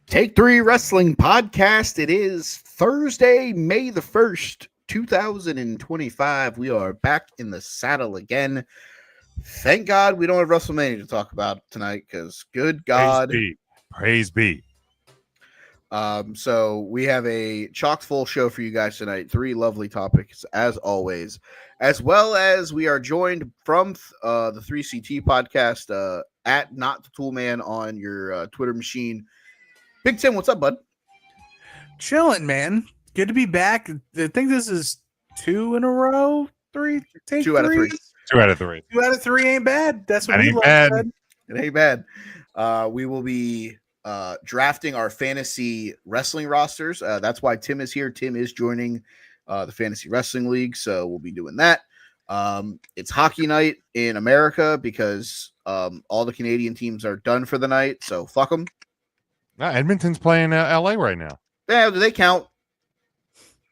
Take 3 Wrestling Podcast. It is Thursday, May the 1st, 2025. We are back in the saddle again. Thank God we don't have WrestleMania to talk about tonight because good God. Praise be. So we have a chock full show for you guys tonight. 3 lovely topics as always, as well as we are joined from the 3CT podcast at Not the Tool Man on your Twitter machine. Big Tim, what's up, bud? Chilling, man. Good to be back. I think this is 2 in a row. 3. Take 2 out of 3. 2 out of 3. 2 out of 3 ain't bad. That's what That we ain't love. bad. It ain't bad. We will be drafting our fantasy wrestling rosters. That's why Tim is here. Tim is joining the Fantasy Wrestling League, so we'll be doing that. It's hockey night in America because all the Canadian teams are done for the night, so fuck them. No, Edmonton's playing LA right now. Yeah, do they count?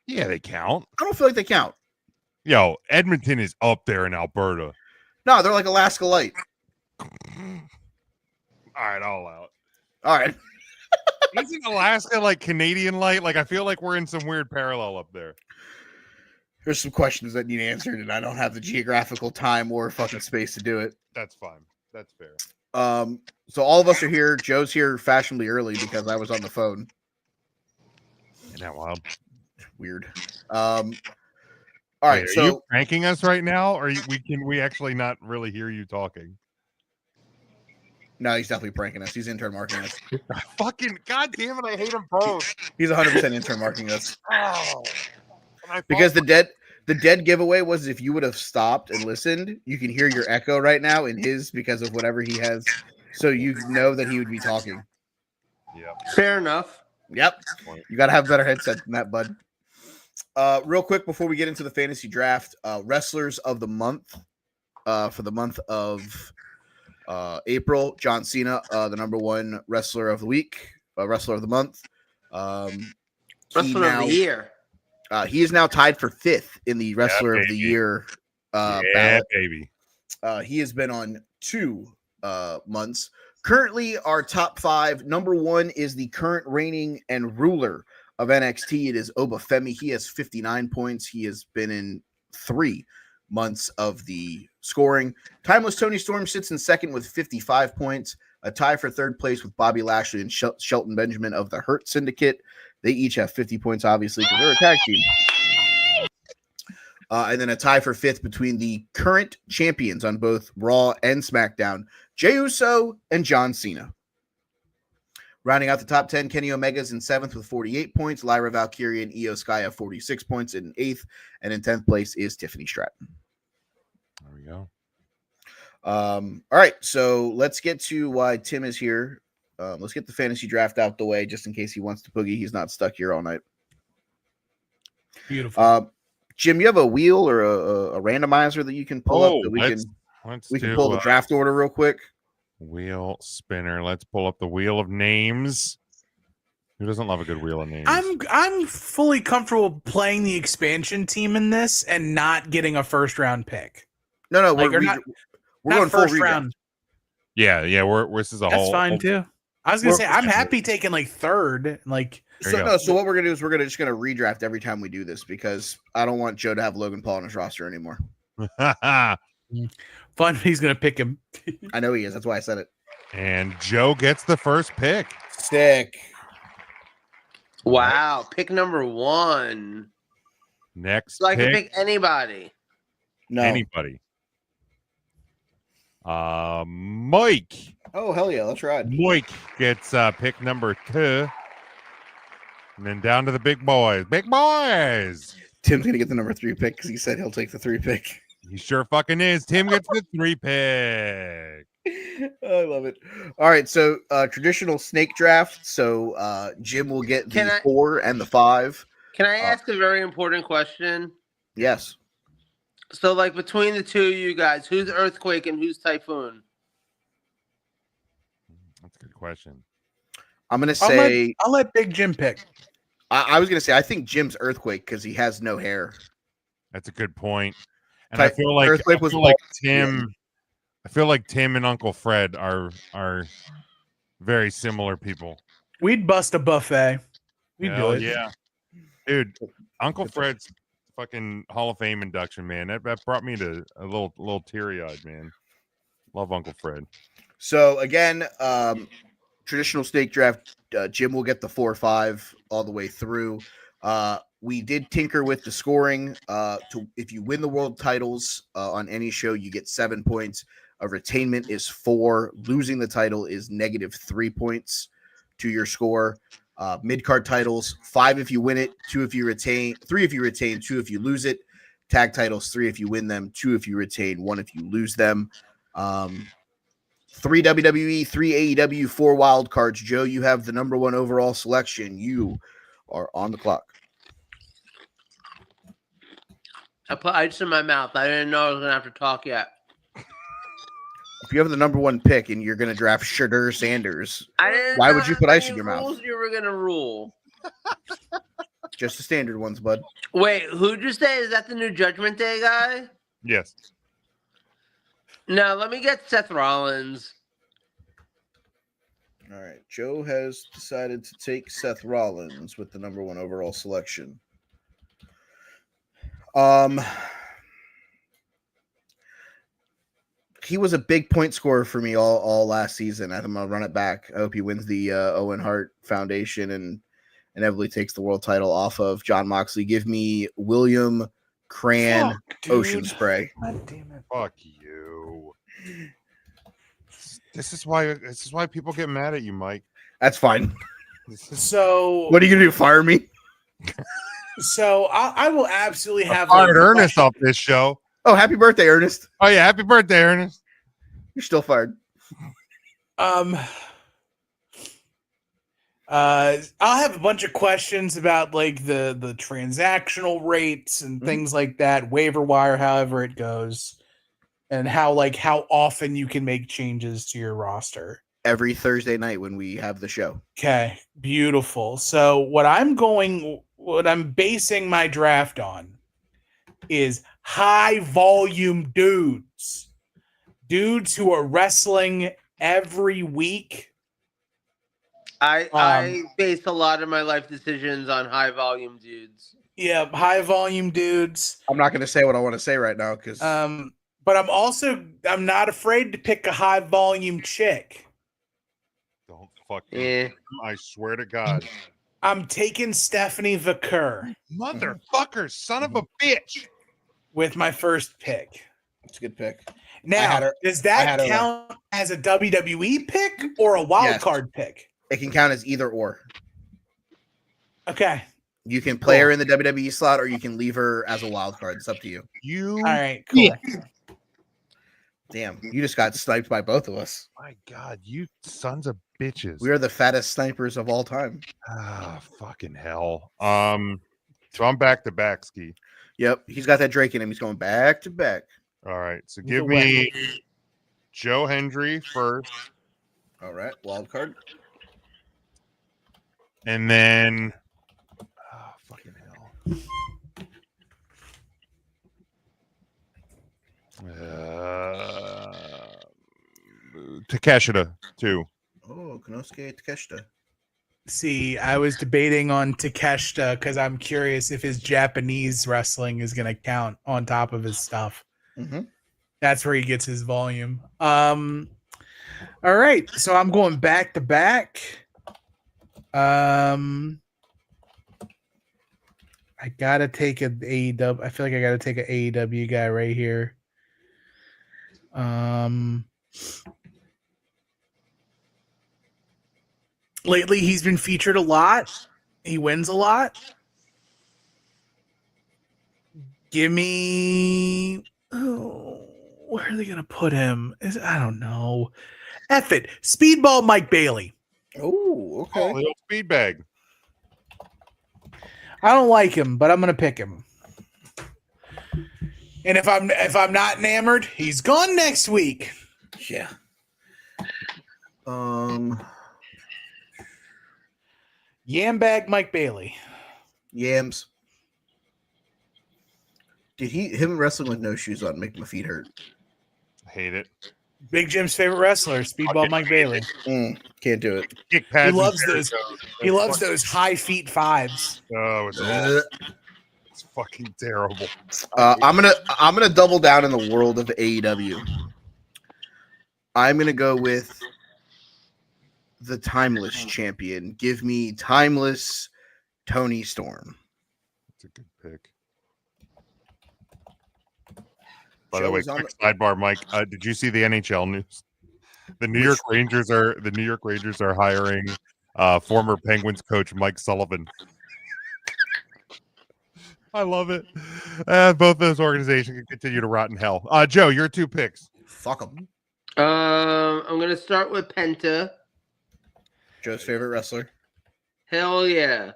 Yeah, they count. I don't feel like they count. Yo, Edmonton is up there in Alberta. No, they're like Alaska Light. All right, all out. All right. Isn't Alaska like Canadian light? Like, I feel like we're in some weird parallel up there. There's some questions that need answered, and I don't have the geographical time or fucking space to do it. That's fine. That's fair. So all of us are here. Joe's here fashionably early because I was on the phone. Isn't that wild? Weird. All right. Wait, So are you pranking us right now, or can we actually not really hear you talking? no, he's definitely pranking us. He's intern marking us. Fucking goddamn it! I hate them both. He's 100% intern marking us Oh, because the dead giveaway was if you would have stopped and listened, you can hear your echo right now in his because of whatever he has. So you know that he would be talking. Yeah. Fair enough. Yep. You got to have a better headset than that, bud. Real quick before we get into the fantasy draft, wrestlers of the month for the month of April, John Cena, the number 1 wrestler of the week, wrestler of the month. Wrestler of the year. He is now tied for 5th in the wrestler of the year ballot. Baby. He has been on 2 months. Currently, our top 5. Number 1 is the current reigning and ruler of NXT. It is Obafemi. He has 59 points. He has been in 3 months of the scoring. Timeless Tony Storm sits in 2nd with 55 points. A tie for 3rd place with Bobby Lashley and Shelton Benjamin of the Hurt Syndicate. They each have 50 points, obviously, because they're a tag team. And then a tie for 5th between the current champions on both Raw and SmackDown, Jey Uso and John Cena. Rounding out the top 10, Kenny Omega's in 7th with 48 points. Lyra Valkyria and Io Sky have 46 points in 8th. And in 10th place is Tiffany Stratton. There we go. All right, so let's get to why Tim is here. Let's get the fantasy draft out the way just in case he wants to boogie. He's not stuck here all night. Beautiful. Jim, you have a wheel or a randomizer that you can pull up that we can pull the draft order real quick. Wheel spinner. Let's pull up the wheel of names. Who doesn't love a good wheel of names? I'm fully comfortable playing the expansion team in this and not getting a 1st round pick. No, Like, we're not going full 1st redraft. round. Yeah. This is a That's whole. fine too. I was gonna say I'm happy taking like 3rd. Like So what we're gonna do is we're just gonna redraft every time we do this because I don't want Joe to have Logan Paul on his roster anymore. Fun, he's gonna pick him. I know he is. That's why I said it. And Joe gets the first pick. Sick. Wow. Pick number 1. Next So I can pick pick anybody. No. anybody. Mike. Oh hell yeah, let's ride. Mike gets pick number 2. And then down to the big boys. Big boys. Tim's gonna get the number 3 pick because he said he'll take the 3 pick. He sure fucking is. Tim gets the 3 pick. I love it. All right, so traditional snake draft. So Jim will get the 4 and the 5. Can I ask a very important question? Yes. So, like, between the two of you guys, who's Earthquake and who's Typhoon? That's a good question. I'm gonna say I'll let Big Jim pick. I was gonna say I think Jim's Earthquake because he has no hair. That's a good point. And I feel like Earthquake was Tim. I feel like Tim and Uncle Fred are very similar people. We'd bust a buffet. We'd do it. Yeah, dude. Uncle Fred's fucking Hall of Fame induction, man. That brought me to a little teary eyed, man. Love Uncle Fred. So again, traditional snake draft. Jim will get the 4 or 5 all the way through. We did tinker with the scoring. If you win the world titles on any show, you get 7 points. A retainment is 4. Losing the title is -3 points to your score. Mid-card titles, 5 if you win it, 2 if you retain, 3 if you retain, 2 if you lose it. Tag titles, 3 if you win them, 2 if you retain, 1 if you lose them. 3 WWE, 3 AEW, 4 wild cards. Joe, you have the number 1 overall selection. You are on the clock. I put ice in my mouth. I didn't know I was going to have to talk yet. If you have the number 1 pick and you're going to draft Shadur Sanders, why why would you put ice in your mouth? Rules you were going to rule. Just the standard ones, bud. Wait, who'd you say? Is that the new Judgment Day guy? Yes. No, let me get Seth Rollins. All right. Joe has decided to take Seth Rollins with the number 1 overall selection. He was a big point scorer for me all last season. I'm gonna run it back. I hope he wins the Owen Hart Foundation and inevitably takes the world title off of John Moxley. Give me William Cran Ocean Spray. God damn it. Fuck you. This is why people get mad at you, Mike. That's fine. So What are you gonna do? Fire me? So I will absolutely have fired Ernest off this show. Oh, happy birthday, Ernest. Oh yeah, happy birthday, Ernest. You're still fired. I'll have a bunch of questions about like the transactional rates and things like that, waiver wire, however it goes, and how often you can make changes to your roster. Every Thursday night when we have the show. Okay, beautiful. So what I'm basing my draft on is high volume dudes who are wrestling every week. I base a lot of my life decisions on high volume dudes. Yeah, high volume dudes. I'm not going to say what I want to say right now because. But I'm not afraid to pick a high volume chick. Don't fucking. I swear to God. I'm taking Stephanie Vaquer. Motherfucker, son of a bitch. With my first pick. That's a good pick. Now, does that count as a WWE pick or a wild card pick? It can count as either or. Okay. You can play her in the WWE slot or you can leave her as a wild card. It's up to you. All right, cool. Yeah. Damn, you just got sniped by both of us. My God, you sons of bitches. We are the fattest snipers of all time. Ah, fucking hell. So I'm back to back, Ski. Yep, he's got that Drake in him. He's going back to back. All right, so give me Joe Hendry first. All right, wild card. And then, fucking hell. Takeshita, too. Oh, Konosuke Takeshita. See, I was debating on Takeshita because I'm curious if his Japanese wrestling is going to count on top of his stuff. Mm-hmm. That's where he gets his volume. All right, so I'm going back to back. I gotta take an AEW. I feel like I gotta take an AEW guy right here. Lately, he's been featured a lot. He wins a lot. Give me. Oh, where are they gonna put him? I don't know. F it. Speedball Mike Bailey. Oh, okay. Oh, little speed bag. I don't like him, but I'm gonna pick him. And if I'm not enamored, he's gone next week. Yeah. Yambag Mike Bailey. Yams. Did him wrestling with no shoes on make my feet hurt? Hate it. Big Jim's favorite wrestler, Speedball Mike Bailey. Can't do it. Kick He pads loves and those. Jericho. He loves those high feet fives. Oh, it's awful. It's fucking terrible. I'm gonna double down in the world of AEW. I'm gonna go with the timeless champion. Give me timeless Tony Storm. That's a good pick. By the way, quick sidebar, Mike. Did you see the NHL news? The New York Rangers are hiring former Penguins coach Mike Sullivan. I love it. Both those organizations can continue to rot in hell. Joe, your 2 picks. Fuck them. I'm gonna start with Penta. Joe's favorite wrestler. Hell yeah.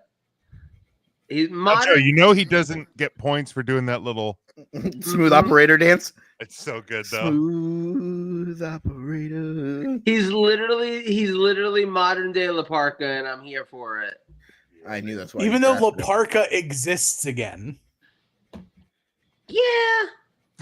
He's Joe, modern. you know he doesn't get points for doing that little Smooth operator dance. It's so good though. Smooth operator. He's literally modern day La Parka, and I'm here for it. I knew that's why. Even though La Parka exists again. Yeah.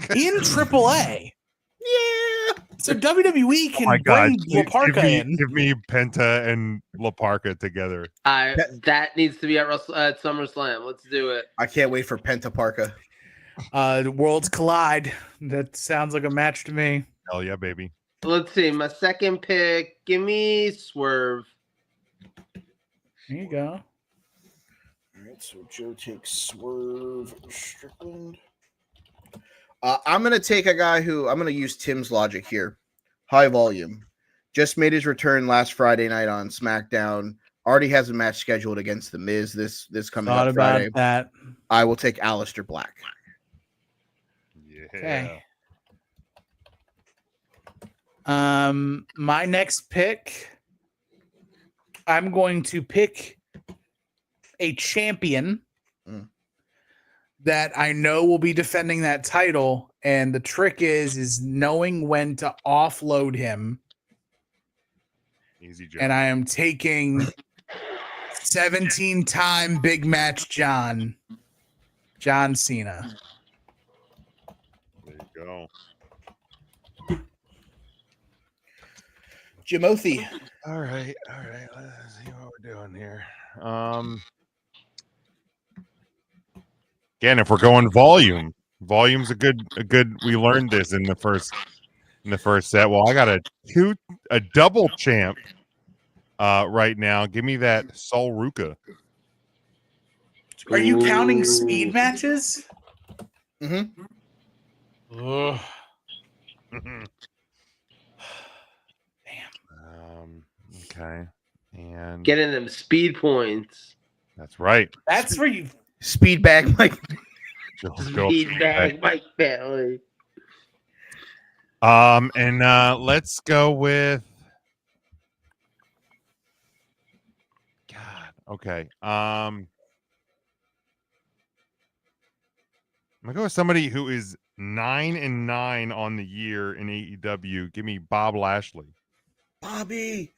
In AAA. Yeah. So WWE can bring La Parka in. Give me Penta and La Parka together. That needs to be at SummerSlam. Let's do it. I can't wait for Penta Parka. The worlds collide. That sounds like a match to me. Hell yeah, baby. Let's see. My second pick. Give me Swerve. There you go. All right, so Joe takes Swerve Strickland. I'm going to take a guy who I'm going to use Tim's logic here. High Volume. Just made his return last Friday night on SmackDown. Already has a match scheduled against The Miz this coming up Friday. That. I will take Aleister Black. Yeah. Okay. My next pick, I'm going to pick a champion that I know will be defending that title, and the trick is knowing when to offload him. Easy job. And I am taking 17-time big match John Cena. There you go. Jimothy. All right. Let's see what we're doing here. Again, if we're going volume's a good. We learned this in the first set. Well, I got a double champ right now. Give me that Sol Ruka. Are you counting speed matches? Mm-hmm. Ugh. Okay. And Getting them speed points. that's right. That's where you Speed bag, Mike. Speed bag, Mike Bailey. And let's go with God. Okay. I'm gonna go with somebody who is 9-9 on the year in AEW. Give me Bob Lashley. Bobby.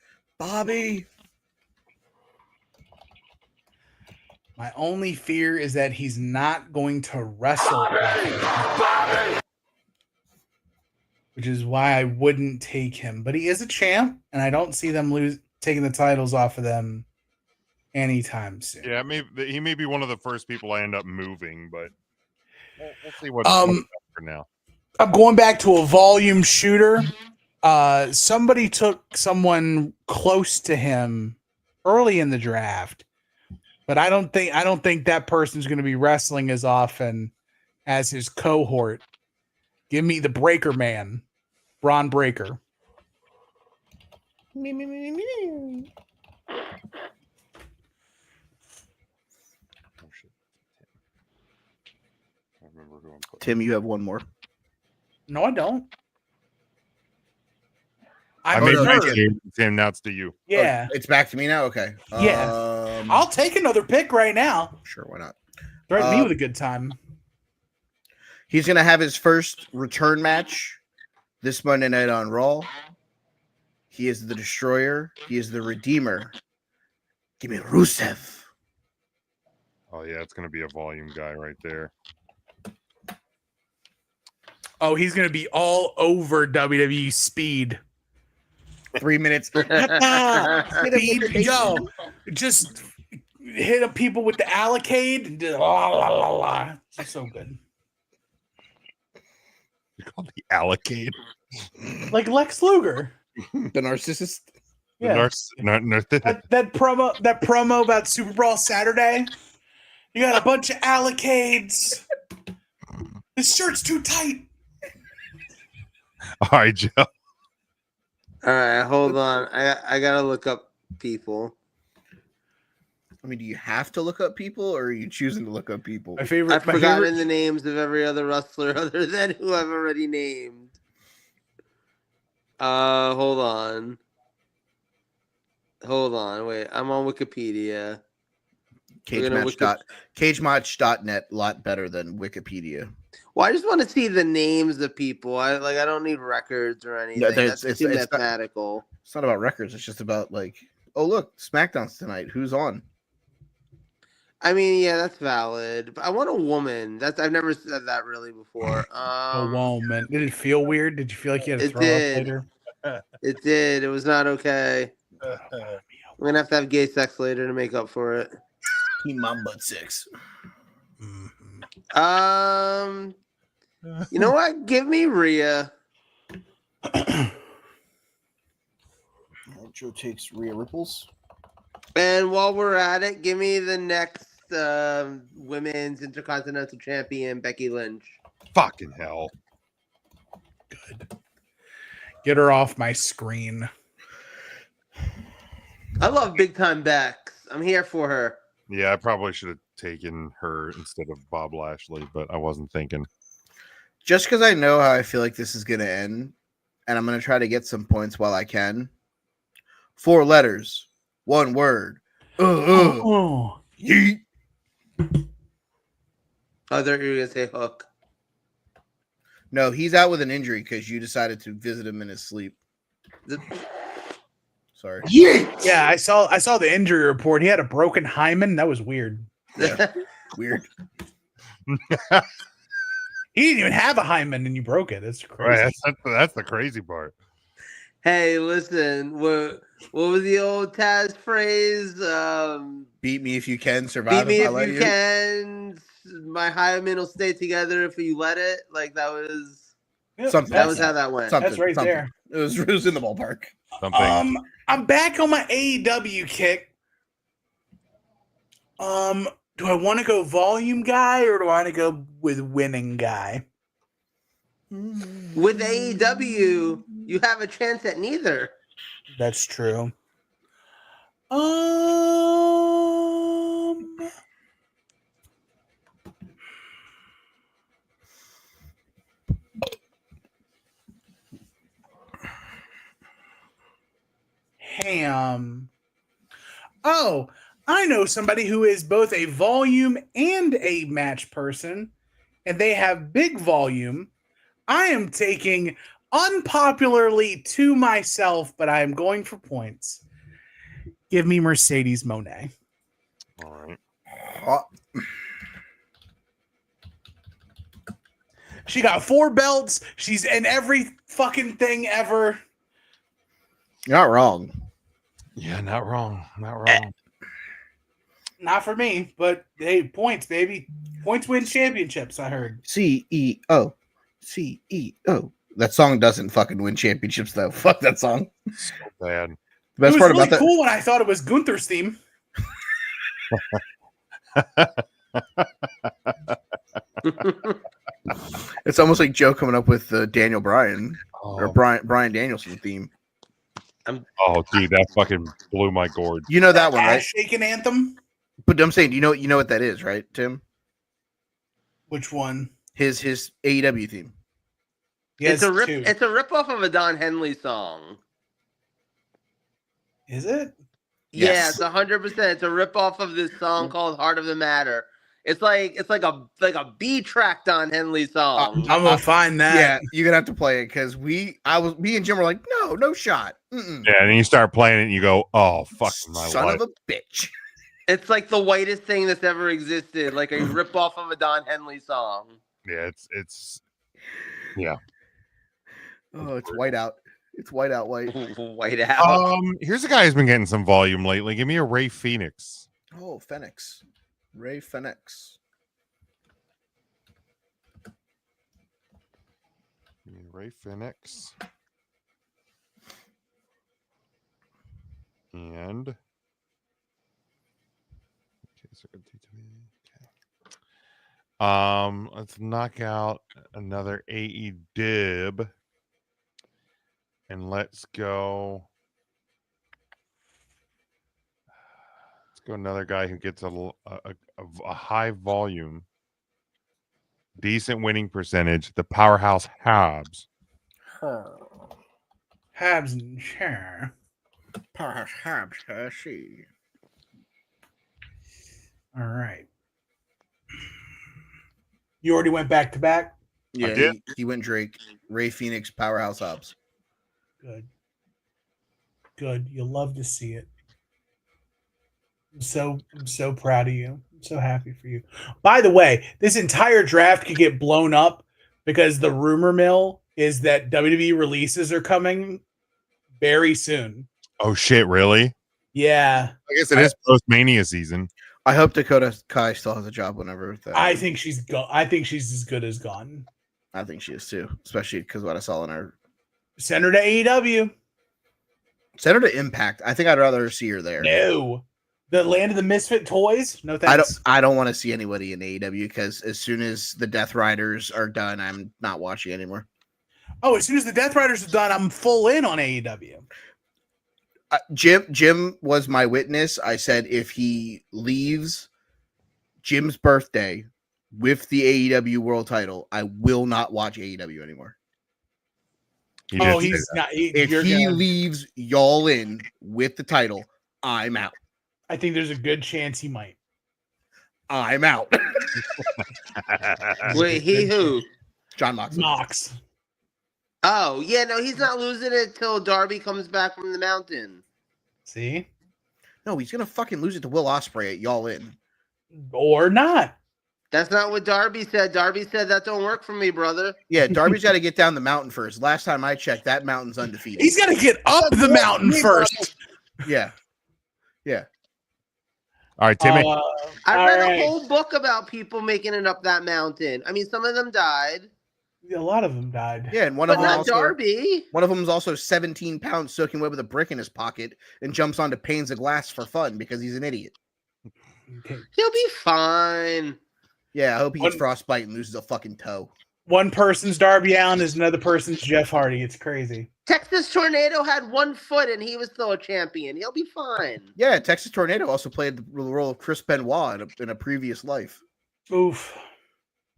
My only fear is that he's not going to wrestle, which is why I wouldn't take him. But he is a champ, and I don't see them taking the titles off of them anytime soon. Yeah, he may be one of the first people I end up moving, but we'll see what for now. I'm going back to a volume shooter. Somebody took someone close to him early in the draft. But I don't think that person's going to be wrestling as often as his cohort. Give me the Breaker Man, Braun Breaker. Tim, you have one more. No, I don't. I made my Tim. Now it's to you. Yeah, it's back to me now. Okay. Yeah, I'll take another pick right now. Sure, why not? Threaten me with a good time. He's going to have his first return match this Monday night on Raw. He is the Destroyer. He is the Redeemer. Give me Rusev. Oh yeah, it's gonna be a volume guy right there. Oh, he's gonna be all over WWE Speed. 3 minutes. Speed, yo, just hit up people with the Allocade and just la la la la. It's so good. You call the Allocade. Like Lex Luger. The narcissist. The Yeah. That promo about Super Brawl Saturday. You got a bunch of Allocades. This shirt's too tight. All right, Joe. All right, hold on. I gotta look up people. I mean, do you have to look up people, or are you choosing to look up people? I've forgotten the names of every other wrestler other than who I've already named. Hold on. Wait, I'm on Wikipedia. CageMatch.net, a lot better than Wikipedia. Well, I just want to see the names of people. I don't need records or anything. No, That's too mathematical. It's not about records. It's just about like, oh look, SmackDown's tonight. Who's on? I mean, yeah, that's valid. But I want a woman. I've never said that really before. A woman. Did it feel weird? Did you feel like you had to throw up later? It did. It was not okay. We're gonna have to have gay sex later to make up for it. Team Mom Butt 6. You know what? Give me Rhea. Joe takes Rhea Ripples. And while we're at it, give me the next women's Intercontinental Champion, Becky Lynch. Fucking hell. Good. Get her off my screen. I love Big Time Bex. I'm here for her. Yeah, I probably should have taken her instead of Bob Lashley, but I wasn't thinking. Just because I know how I feel like this is going to end, and I'm going to try to get some points while I can. 4 letters, 1 word. Yeet. I thought you were going to say Hook. No, he's out with an injury because you decided to visit him in his sleep. Sorry. Yeah, I saw the injury report. He had a broken hymen. That was weird. Yeah. Weird. He didn't even have a hymen, and you broke it. That's crazy. Right, that's the crazy part. Hey, listen. What was the old Taz phrase? Beat me if you can, survive beat me if I let you you. Can. My hymen will stay together if you let it. Like that was. Yep, Something. That was how that went. That's right there. It was in the ballpark. Something. I'm back on my AEW kick. Do I want to go volume guy or do I want to go with winning guy? With AEW, you have a chance at neither. That's true. Ham. Oh, I know somebody who is both a volume and a match person, and they have big volume. I am taking unpopularly to myself, but I am going for points. Give me Mercedes Moné. All right. She got 4 belts. She's in every fucking thing ever. You're not wrong. Yeah, not wrong. Not wrong. Not for me, but hey, points, baby. Points win championships, I heard. CEO. That song doesn't fucking win championships, though. Fuck that song. So bad. The best it was part really about that. cool when I thought it was Gunther's theme. It's almost like Joe coming up with Daniel Bryan or Oh, Brian Danielson theme. Dude, that fucking blew my gourd. You know that one, right? Ass shaking anthem. But I'm saying, you know what that is, right, Tim? Which one? His AEW theme. Yes, It's a rip off of a Don Henley song. Is it? Yeah, Yes. it's 100%. It's a rip off of this song called "Heart of the Matter." It's like a B track Don Henley song. I'm gonna find that. Yeah, you're gonna have to play it because me and Jim were like, no shot. Mm-mm. Yeah, and then you start playing it and you go, oh, fuck my Son life. of a bitch. It's like the whitest thing that's ever existed, like a rip off of a Don Henley song. Yeah, it's yeah. Oh, it's white out. It's white out white. White out. Here's a guy who's been getting some volume lately. Give me a Ray Phoenix. Oh, Phoenix. Ray Phoenix. Give me Ray Phoenix. And okay, so let's knock out another AE dib. And let's go another guy who gets a high volume, decent winning percentage. The powerhouse Habs. Habs and share. Powerhouse Habs. See. All right. You already went back to back. Yeah, did. he went Drake. Ray Phoenix, powerhouse Hobbs. Good. Good. You'll love to see it. I'm so proud of you. I'm so happy for you. By the way, this entire draft could get blown up because the rumor mill is that WWE releases are coming very soon. Oh shit, really? Yeah. I guess it is post-Mania season. I hope Dakota Kai still has a job whenever that. I think she's I think she's as good as gone. I think she is too, especially because what I saw in her. Send her to AEW. Send her to Impact. I think I'd rather see her there. No. The land of the misfit toys? No thanks. I don't want to see anybody in AEW because as soon as the Death Riders are done, I'm not watching anymore. Oh, as soon as the Death Riders are done, I'm full in on AEW. Jim was my witness. I said if he leaves Jim's birthday with the AEW world title, I will not watch AEW anymore. He's not. If he leaves y'all in with the title, I'm out. I think there's a good chance he might. I'm out. Wait, he who? John Moxley. Mox. Oh, yeah, no, he's not losing it till Darby comes back from the mountain. See? No, he's gonna fucking lose it to Will Ospreay at y'all in. Or not. That's not what Darby said. Darby said that don't work for me, brother. Yeah, Darby's got to get down the mountain first. Last time I checked, that mountain's undefeated. He's got to get up the mountain first. Yeah. All right, Timmy. I read a whole book about people making it up that mountain. I mean, some of them died. A lot of them died. Yeah, and one But of them not also, Darby. One of them is also 17 pounds soaking wet with a brick in his pocket and jumps onto panes of glass for fun because he's an idiot. Okay. He'll be fine. Yeah, I hope he gets frostbite and loses a fucking toe. One person's Darby Allin is another person's Jeff Hardy. It's crazy. Texas Tornado had 1 foot and he was still a champion. He'll be fine. Yeah, Texas Tornado also played the role of Chris Benoit in a previous life. Oof.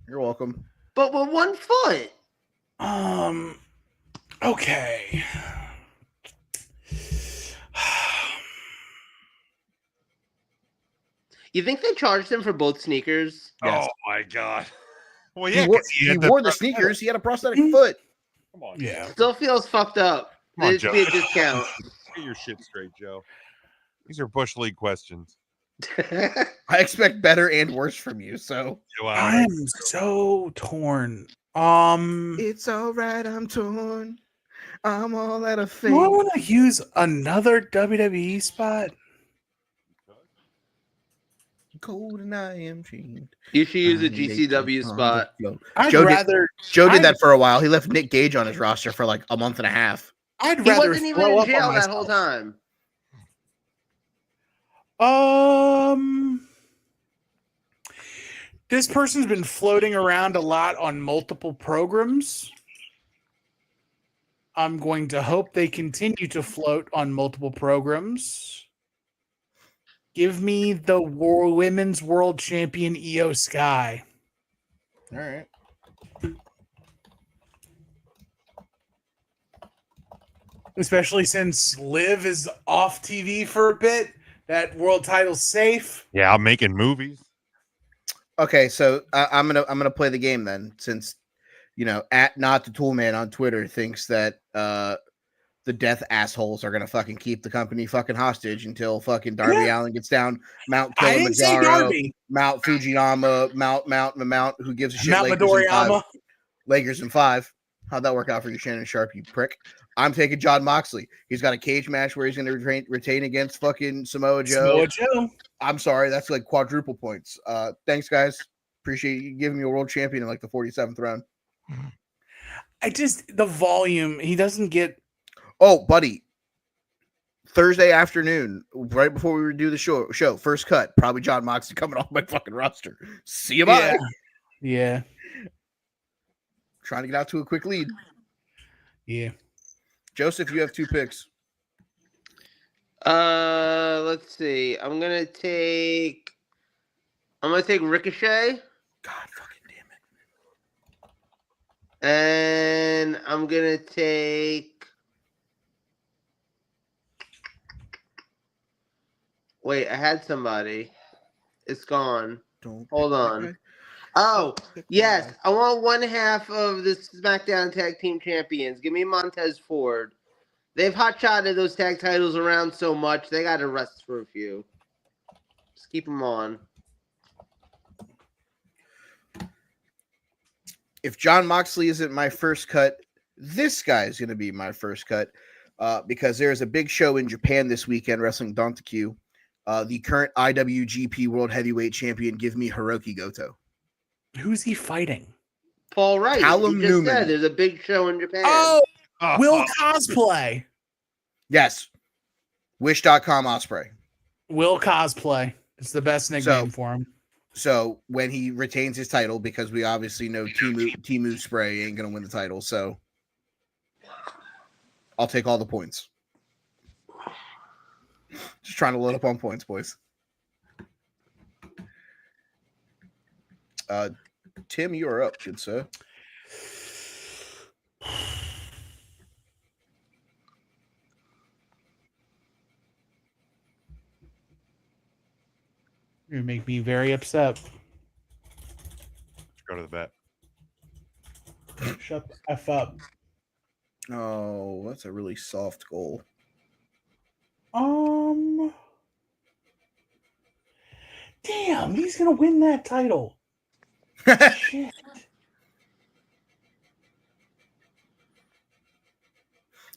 You're welcome. But with 1 foot. Okay. You think they charged him for both sneakers? Oh my god. Well, yeah, he wore the sneakers. He had a prosthetic foot. Come on. Yeah. Still feels fucked up. Come on, There should be a discount. Get your shit straight, Joe. These are Bush League questions. I expect better and worse from you, so. I'm so torn. It's all right, I'm torn. I'm all out of faith. Do I want to use another WWE spot? Cold and I am chained. You should use a GCW spot. Joe did that for a while. He left Nick Gage on his roster for like a month and a half. I'd He rather wasn't even throw in up jail on that whole myself. time. This person's been floating around a lot on multiple programs. I'm going to hope they continue to float on multiple programs. Give me the women's world champion Io Sky. All right. Especially since Liv is off TV for a bit. That world title's safe. Yeah, I'm making movies. Okay, so I'm gonna play the game then, since at not the tool man on Twitter thinks that the death assholes are gonna fucking keep the company fucking hostage until fucking Darby Allin gets down Mount I didn't say Kilimanjaro, Darby. Mount Fujiyama, Mount. Who gives a shit? Mount Midoriyama. Lakers in 5. How'd that work out for you, Shannon Sharp? You prick. I'm taking John Moxley. He's got a cage match where he's going to retain against fucking Samoa Joe. I'm sorry, that's like quadruple points. Thanks, guys. Appreciate you giving me a world champion in like the 47th round. The volume, he doesn't get. Oh, buddy. Thursday afternoon, right before we do the show, first cut, probably John Moxley coming off my fucking roster. See you, bye. Yeah. Trying to get out to a quick lead. Yeah. Joseph, you have 2 picks. Let's see. I'm gonna take Ricochet. God fucking damn it. And I'm gonna take. Wait, I had somebody. It's gone. Hold on. Oh, yes. I want one half of the SmackDown Tag Team Champions. Give me Montez Ford. They've hot-shotted those tag titles around so much, they got to rest for a few. Just keep them on. If John Moxley isn't my first cut, this guy is going to be my first cut because there's a big show in Japan this weekend, Wrestling Dontaku. The current IWGP World Heavyweight Champion, give me Hiroki Goto. Who's he fighting? Paul Wright. Callum He just Newman. said there's a big show in Japan. Oh, Will Cosplay. Yes. Wish.com Osprey. Will Cosplay. It's the best nickname for him. So when he retains his title, because we obviously know Timu Spray ain't going to win the title, so I'll take all the points. Just trying to load up on points, boys. Tim, you are up, good sir. You're gonna make me very upset. Go to the bet. Shut the F up. Oh, that's a really soft goal. Damn, he's gonna win that title. Shit.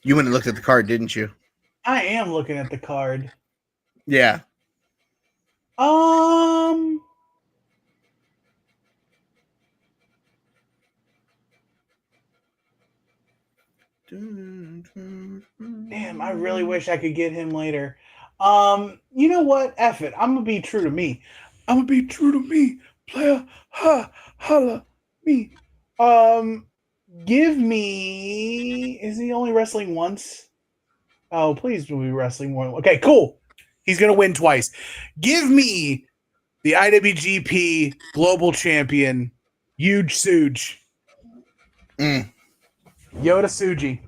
You went and looked at the card, didn't you? I am looking at the card. Yeah. Damn, I really wish I could get him later. You know what? F it. I'm gonna be true to me. Player, holla me. Give me. Is he only wrestling once? Oh, please do we wrestling more. Okay, cool. He's gonna win twice. Give me the IWGP Global Champion, Huge Suge. Yoda Suji.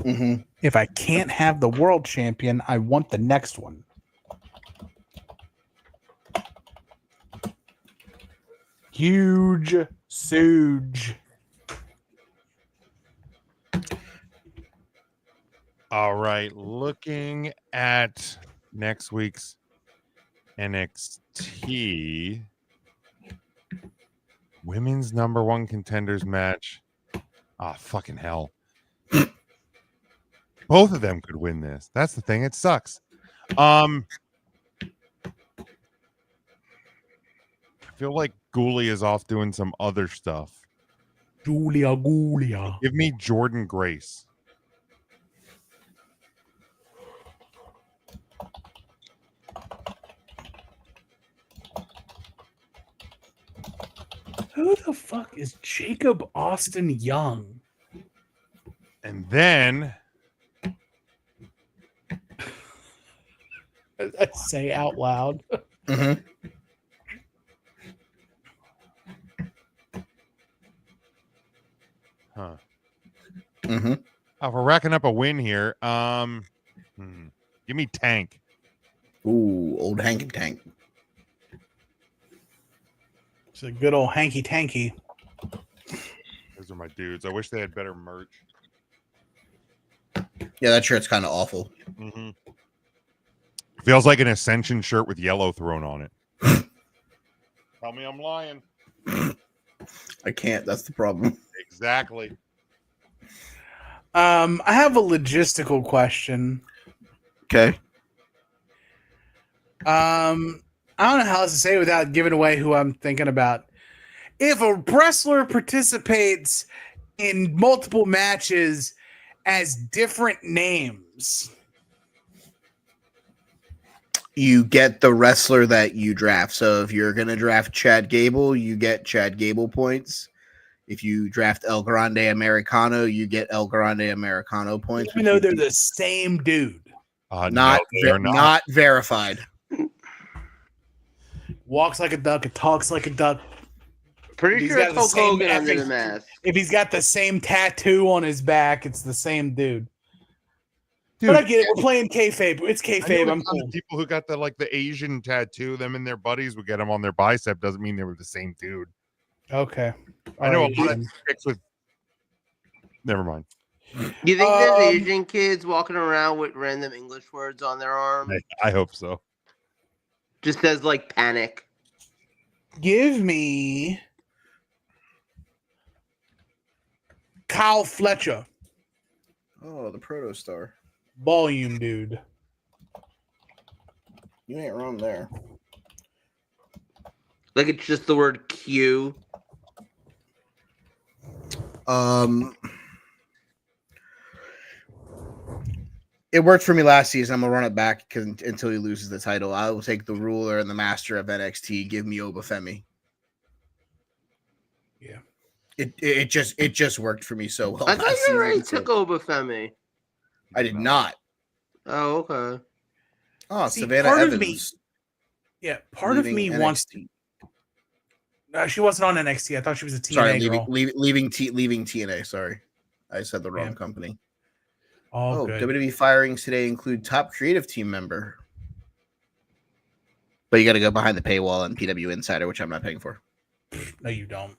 Mm-hmm. If I can't have the world champion, I want the next one. Huge Suge. All right, looking at next week's NXT women's number 1 contenders match. Ah, fucking hell. Both of them could win this. That's the thing. It sucks. I feel like Ghoulie is off doing some other stuff. Julia. Give me Jordan Grace. Who the fuck is Jacob Austin Young? And then I say out loud. Mm-hmm. Huh. Mm-hmm. Oh, we're racking up a win here. Give me Tank. Ooh, old Hank and Tank. It's a good old hanky tanky. Those are my dudes. I wish they had better merch. Yeah, that shirt's kind of awful. Mm-hmm. Feels like an Ascension shirt with yellow thrown on it. Tell me I'm lying. I can't. That's the problem. Exactly. I have a logistical question. Okay. I don't know how else to say it without giving away who I'm thinking about. If a wrestler participates in multiple matches as different names, You get the wrestler that you draft. So if you're going to draft Chad Gable, you get Chad Gable points. If you draft El Grande Americano, you get El Grande Americano points. even though they're the same dude, not No, they are not verified. walks like a duck, and talks like a duck. Pretty He's sure got it's the Hulk same Hogan under effing- the mask. If he's got the same tattoo on his back, it's the same dude. Dude, But I get it. We're playing kayfabe. It's I know kayfabe. a I'm ton of cool. people who got the Asian tattoo, them and their buddies would get them on their bicep. Doesn't mean they were the same dude. Okay. I know All a lot right. of chicks with. Never mind. You think there's Um, Asian kids walking around with random English words on their arm? I hope so. Just says like panic. Give me Kyle Fletcher, Oh, the Protostar. volume dude. You ain't wrong there. Like it's just the word Q. It worked for me last season. I'm gonna run it back until he loses the title. I will take the ruler and the master of NXT. Give me Obafemi. Yeah. It just worked for me so well. I thought last you already season, took so- Obafemi. I did not. Oh, okay. Oh, See, Savannah part of Evans. me- Yeah, part of leaving me NXT. wants to. She wasn't on NXT. I thought she was a TNA Sorry, girl. leaving TNA. Sorry, I said the wrong Yeah. company. All Oh, good. WWE firings today include top creative team member. But you got to go behind the paywall on PW Insider, which I'm not paying for. No, you don't.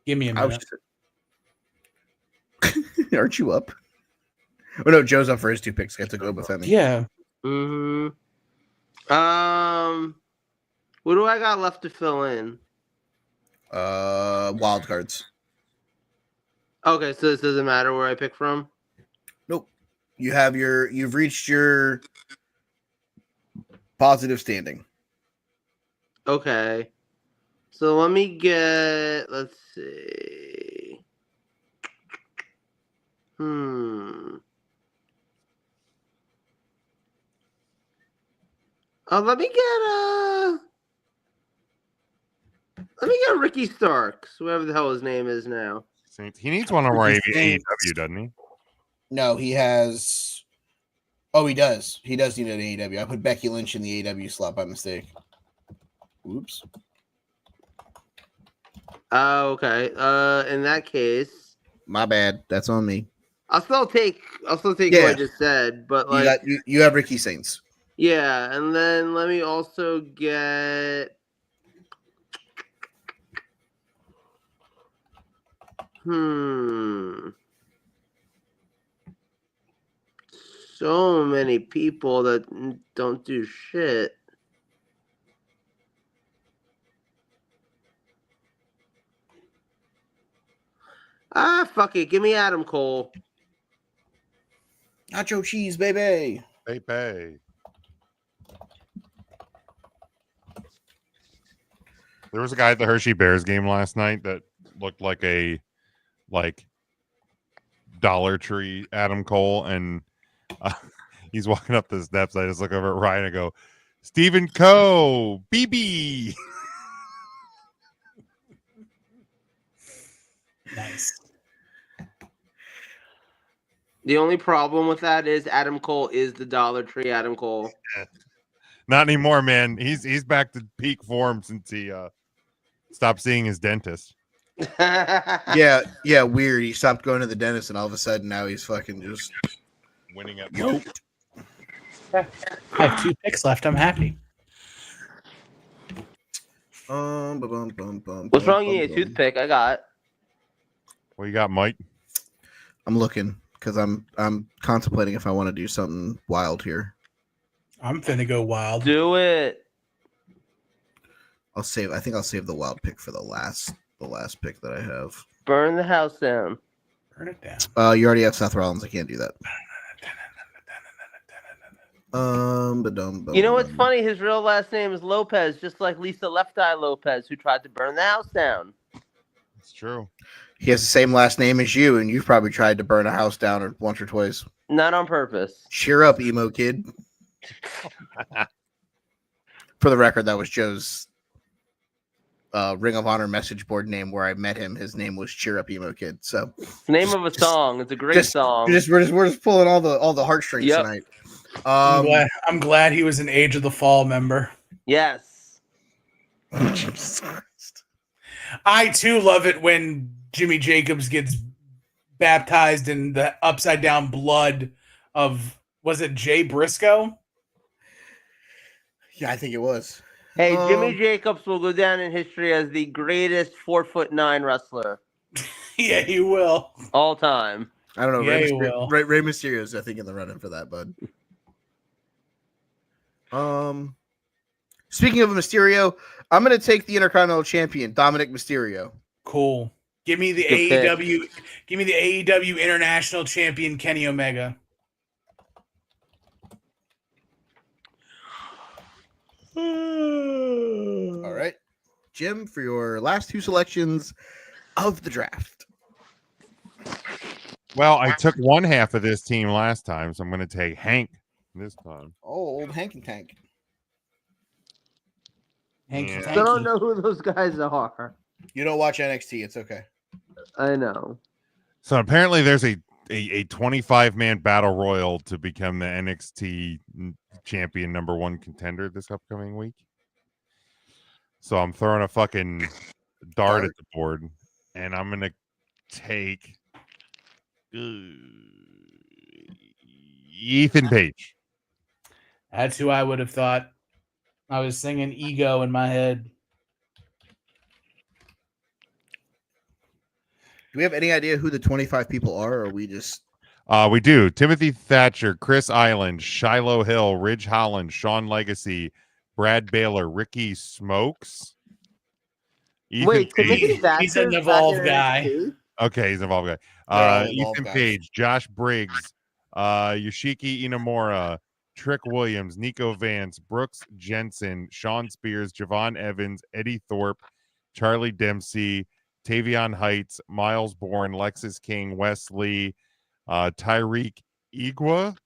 Give me a I was minute. Aren't you up? Oh no, Joe's up for his 2 picks. I took Obafemi. Yeah. Mm-hmm. What do I got left to fill in? Wild cards. Okay, so this doesn't matter where I pick from. Nope. You've reached your positive standing. Okay. So let me get, let's see. Oh, let me get Ricky Starks, whoever the hell his name is now. Saints. He needs one on our Saints. AEW, doesn't he? No, he has. Oh, he does. He does need an AEW. I put Becky Lynch in the AEW slot by mistake. Oops. Oh, okay. In that case, My bad. That's on me. I'll still take what Yeah. I just said, but like, You have Ricky Saints. yeah, and then let me also get. So many people that don't do shit. Ah, fuck it. Give me Adam Cole. Nacho cheese, baby. Pay. There was a guy at the Hershey Bears game last night that looked like a Dollar Tree Adam Cole, and he's walking up the steps. I just look over at Ryan and go, Stephen Coe, BB. Nice. The only problem with that is Adam Cole is the Dollar Tree Adam Cole. Not anymore, man. He's back to peak form since he stopped seeing his dentist. Yeah, weird. He stopped going to the dentist, and all of a sudden now he's fucking just Winning at Nope. I have 2 picks left. I'm happy. What's wrong? You need a toothpick. I got. What you got, Mike? I'm looking because I'm contemplating if I want to do something wild here. I'm finna go wild. Do it. I think I'll save the wild pick for the last pick that I have. Burn the house down. Burn it down. You already have Seth Rollins. I can't do that. You know what's funny? His real last name is Lopez, just like Lisa Left Eye Lopez, who tried to burn the house down. It's true. He has the same last name as you, and you've probably tried to burn a house down once or twice. Not on purpose. Cheer up, emo kid. For the record, that was Joe's Ring of Honor message board name where I met him. His name was Cheer Up Emo Kid. So it's the name of a song. It's a great song. We're just pulling all the heartstrings tonight. I'm glad he was an Age of the Fall member. Yes. Jesus Christ. I too love it when Jimmy Jacobs gets baptized in the upside down blood of, was it Jay Briscoe? Yeah, I think it was. Hey, Jimmy Jacobs will go down in history as the greatest 4'9" wrestler. Yeah, he will. All time. I don't know. Yeah, Rey Mysterio's, I think, in the running for that, bud. Speaking of Mysterio, I'm going to take the Intercontinental Champion, Dominic Mysterio. Cool. Give me the Good AEW. Give me the AEW International Champion Kenny Omega. All right, Jim, for your last two selections of the draft. Well, I took one half of this team last time, so I'm going to take Hank this time. Oh, old Hanky Tank. Hanky I don't know who those guys are. You don't watch NXT. It's okay. I know. So apparently there's a 25-man battle royal to become the NXT champion #1 contender this upcoming week. So I'm throwing a fucking dart at the board, and I'm going to take Ethan Page. That's who I would have thought. I was singing Ego in my head. Do we have any idea who the 25 people are, or are we just... We do. Timothy Thatcher, Chris Island, Shiloh Hill, Ridge Holland, Sean Legacy, Brad Baylor, Ricky Smokes. Wait, Timothy Thatcher? He's an evolved guy. Okay, he's an evolved guy. Ethan guys. Page, Josh Briggs, Yoshiki Inamura, Trick Williams, Nico Vance, Brooks Jensen, Sean Spears, Javon Evans, Eddie Thorpe, Charlie Dempsey, Tavion Heights, Miles Bourne, Lexus King, Wes Lee, Tyreek Igwa.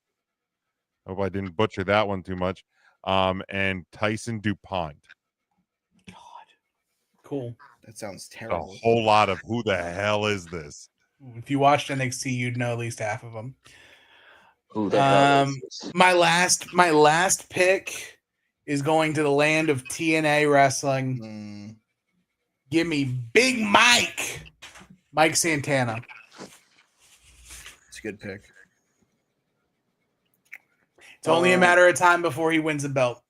Hope I didn't butcher that one too much. And Tyson DuPont. God. Cool. That sounds A terrible. whole lot of who the hell is this? If you watched NXT, you'd know at least half of them. Who the hell is this? My last pick is going to the land of TNA wrestling. Give me Big Mike Santana. It's a good pick. It's only a matter of time before he wins a belt.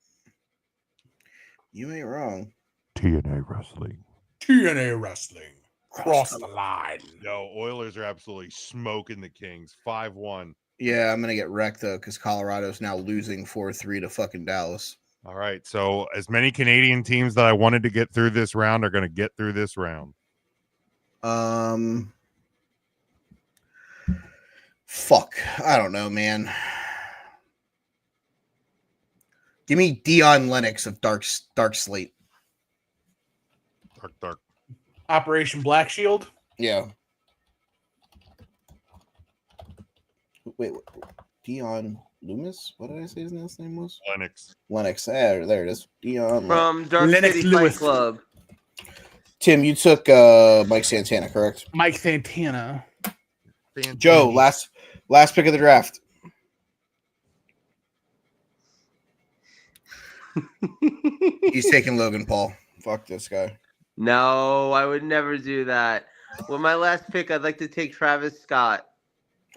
You ain't wrong. TNA Wrestling. TNA wrestling. Cross the line. Yo, Oilers are absolutely smoking the Kings. 5-1. Yeah, I'm going to get wrecked, though, because Colorado's now losing 4-3 to fucking Dallas. All right. So as many Canadian teams that I wanted to get through this round are going to get through this round. Fuck. I don't know, man. Give me Dion Lennox of Dark Slate. Dark. Operation Black Shield. Yeah. Wait. Dion Loomis? What did I say his last name was? Lennox. There it is. Dion From Dark Lennox City Lewis. Fight Club. Tim, you took Mike Santana, correct? Mike Santana. Joe, last pick of the draft. He's taking Logan Paul. Fuck this guy. No, I would never do that. With my last pick, I'd like to take Travis Scott.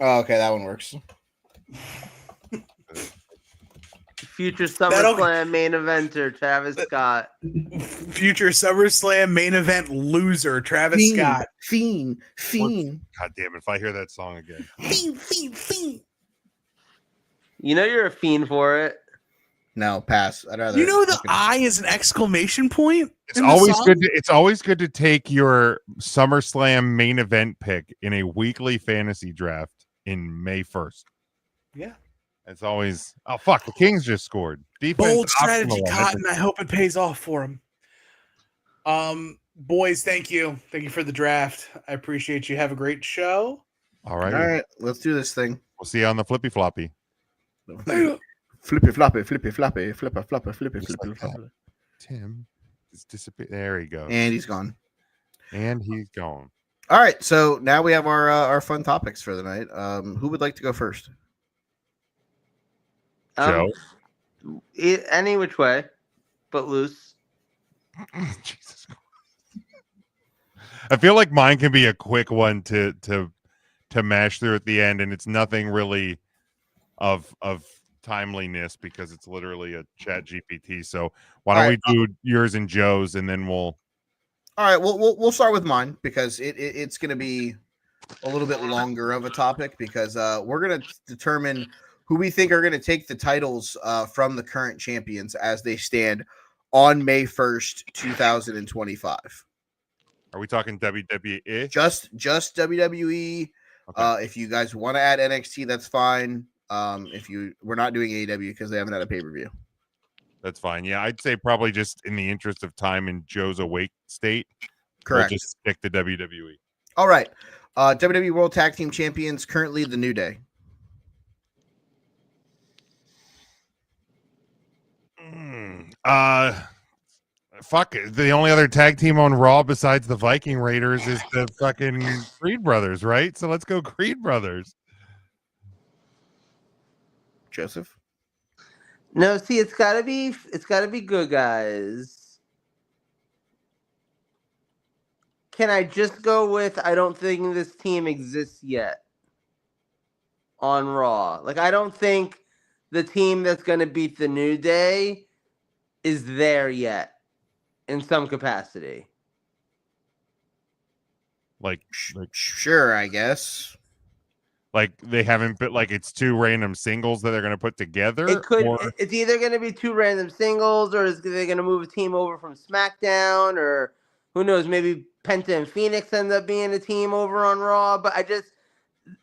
Oh, okay, that one works. Future SummerSlam main eventer Travis Scott. Future SummerSlam main event loser Travis Scott. Fiend. God damn it! If I hear that song again, Fiend. You know you're a fiend for it. No, pass. I'd rather. You know the I is an exclamation point. it's always good. It's always good to take your SummerSlam main event pick in a weekly fantasy draft in May 1st. Yeah. It's always fuck. The Kings just scored. Defense Bold strategy, optimal. Cotton. I hope it pays off for him. Boys, thank you. Thank you for the draft. I appreciate you. Have a great show. All right. All right, let's do this thing. We'll see you on the flippy floppy. Flippy floppy, flipper, flippy. Tim is disappeared. There he goes. And he's gone. And he's gone. All right, so now we have our fun topics for the night. Who would like to go first? Joe. Any which way, but loose. Jesus Christ. I feel like mine can be a quick one to mash through at the end, and it's nothing really of timeliness because it's literally a chat GPT. So why don't we do yours and Joe's, and then we'll. All right, we'll start with mine because it's going to be a little bit longer of a topic because we're going to determine who we think are going to take the titles from the current champions as they stand on May 1st, 2025. Are we talking WWE? Just WWE. Okay. If you guys want to add NXT, that's fine. We're not doing AEW because they haven't had a pay-per-view. That's fine. Yeah, I'd say probably just in the interest of time in Joe's awake state. Correct. We'll just stick to WWE. All right. WWE World Tag Team Champions, currently the New Day. Fuck it. The only other tag team on Raw besides the Viking Raiders is the fucking Creed Brothers, right? So let's go Creed Brothers. Joseph? No, see, it's gotta be good guys. Can I just go with I don't think this team exists yet on Raw? Like, I don't think the team that's gonna beat the New Day is there yet in some capacity. Like Sure, I guess. Like they haven't put like it's two random singles that they're going to put together. It's either going to be two random singles, or is they going to move a team over from SmackDown, or who knows? Maybe Penta and Phoenix end up being a team over on Raw. But I just,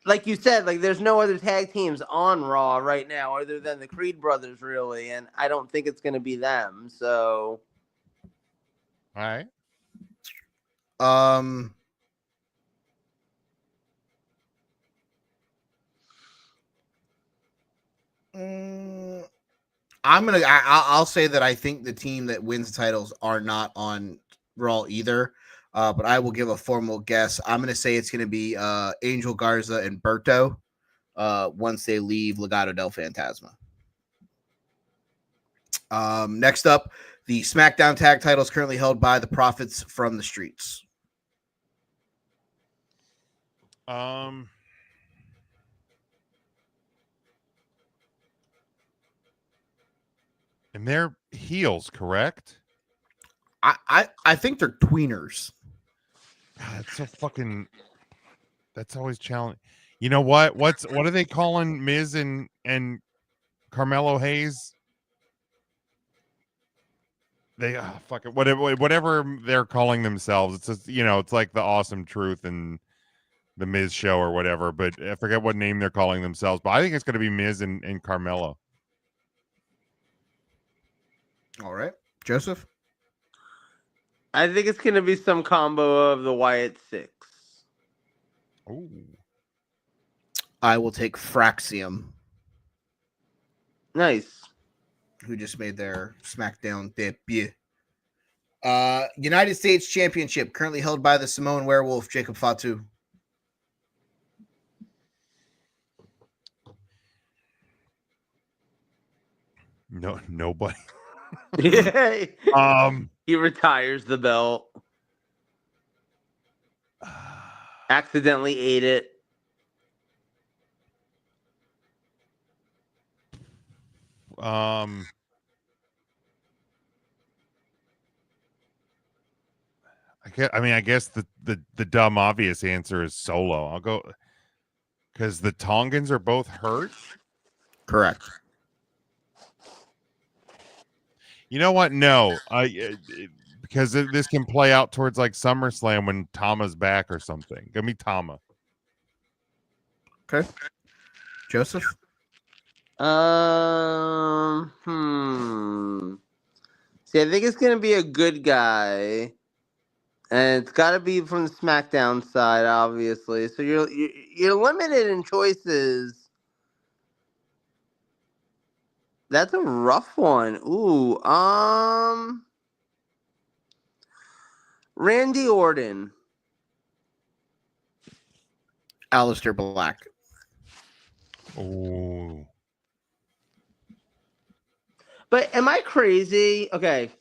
like you said, like there's no other tag teams on Raw right now other than the Creed Brothers, really, and I don't think it's going to be them. So, all right. I'll say that I think the team that wins the titles are not on Raw either. But I will give a formal guess. I'm gonna say it's gonna be Angel Garza and Berto once they leave Legado del Fantasma. Next up, the SmackDown tag title is currently held by the Profits from the Streets. And they're heels, correct? I think they're tweeners. God, that's so fucking. That's always challenging. You know what? What are they calling Miz and Carmelo Hayes? They fuck it. Whatever they're calling themselves. It's just, it's like the Awesome Truth and the Miz Show or whatever. But I forget what name they're calling themselves. But I think it's going to be Miz and Carmelo. All right, Joseph. I think it's going to be some combo of the Wyatt Six. Ooh. I will take Fraxium. Nice. Who just made their SmackDown debut. United States Championship, currently held by the Samoan Werewolf, Jacob Fatu. No, nobody. He retires the belt. Accidentally ate it. I guess the dumb obvious answer is Solo. I'll go because the Tongans are both hurt. Correct. You know what? No, because this can play out towards like SummerSlam when Tama's back or something. Give me Tama. Okay. Joseph? See, I think it's gonna be a good guy, and it's got to be from the SmackDown side, obviously. So you're limited in choices. That's a rough one. Ooh, Randy Orton. Aleister Black. Oh, But am I crazy? Okay.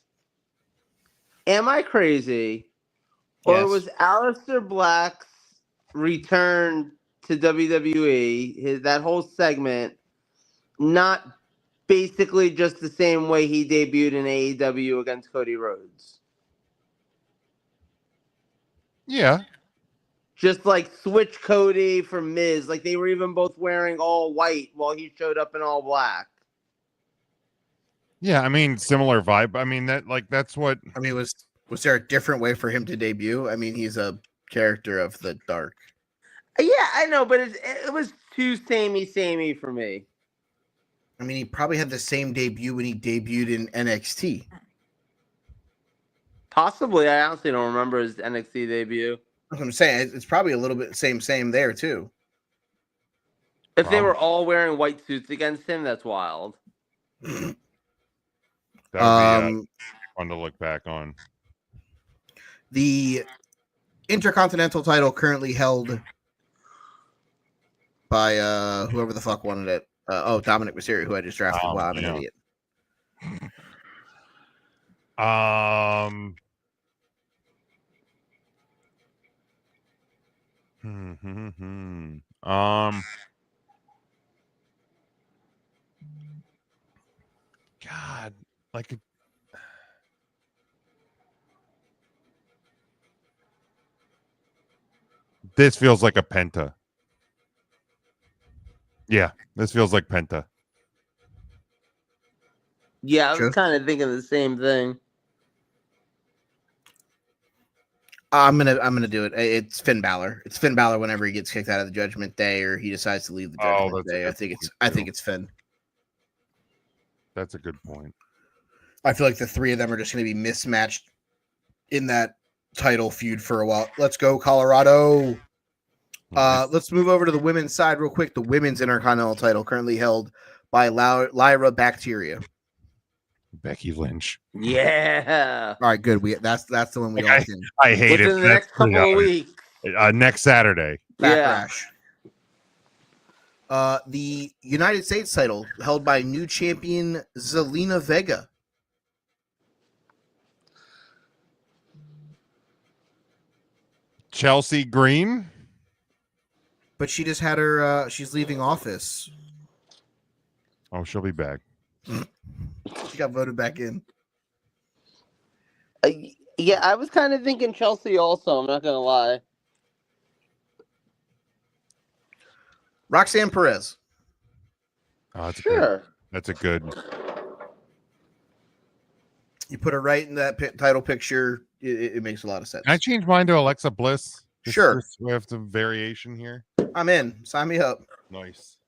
Am I crazy? Or Yes. was Aleister Black's return to WWE, that whole segment, not basically just the same way he debuted in AEW against Cody Rhodes? yeah. Just like switch Cody for Miz. Like they were even both wearing all white while he showed up in all black. Yeah, I mean, similar vibe. I mean, that's what. I mean, was there a different way for him to debut? I mean, he's a character of the dark. Yeah, I know, but it was too samey for me. I mean, he probably had the same debut when he debuted in NXT. Possibly. I honestly don't remember his NXT debut. That's what I'm saying. It's probably a little bit same there, too. If they were all wearing white suits against him, that's wild. That would be fun to look back on. The Intercontinental title currently held by whoever the fuck wanted it. Dominic Mysterio, who I just drafted. Wow, I'm an idiot. God, like this feels like a Penta. Yeah, this feels like Penta. Yeah, I was kind of thinking the same thing. I'm gonna do it. It's Finn Balor. It's Finn Balor whenever he gets kicked out of the Judgment Day or he decides to leave the Judgment Day. I think it's Finn. That's a good point. I feel like the three of them are just going to be mismatched in that title feud for a while. Let's go, Colorado. Let's move over to the women's side real quick. The women's Intercontinental title currently held by Lyra Bacteria. Becky Lynch. Yeah. All right, good. That's the one we all can. I hate it. Within the next couple of weeks. Next Saturday. Backlash. Yeah. The United States title held by new champion Zelina Vega. Chelsea Green. But she just had her. She's leaving office. Oh, she'll be back. She got voted back in. Yeah, I was kind of thinking Chelsea also. I'm not going to lie. Roxanne Perez. Oh, that's sure. That's a good. You put her right in that title picture. It makes a lot of sense. Can I change mine to Alexa Bliss? Sure. We have some variation here. I'm in. Sign me up. Nice.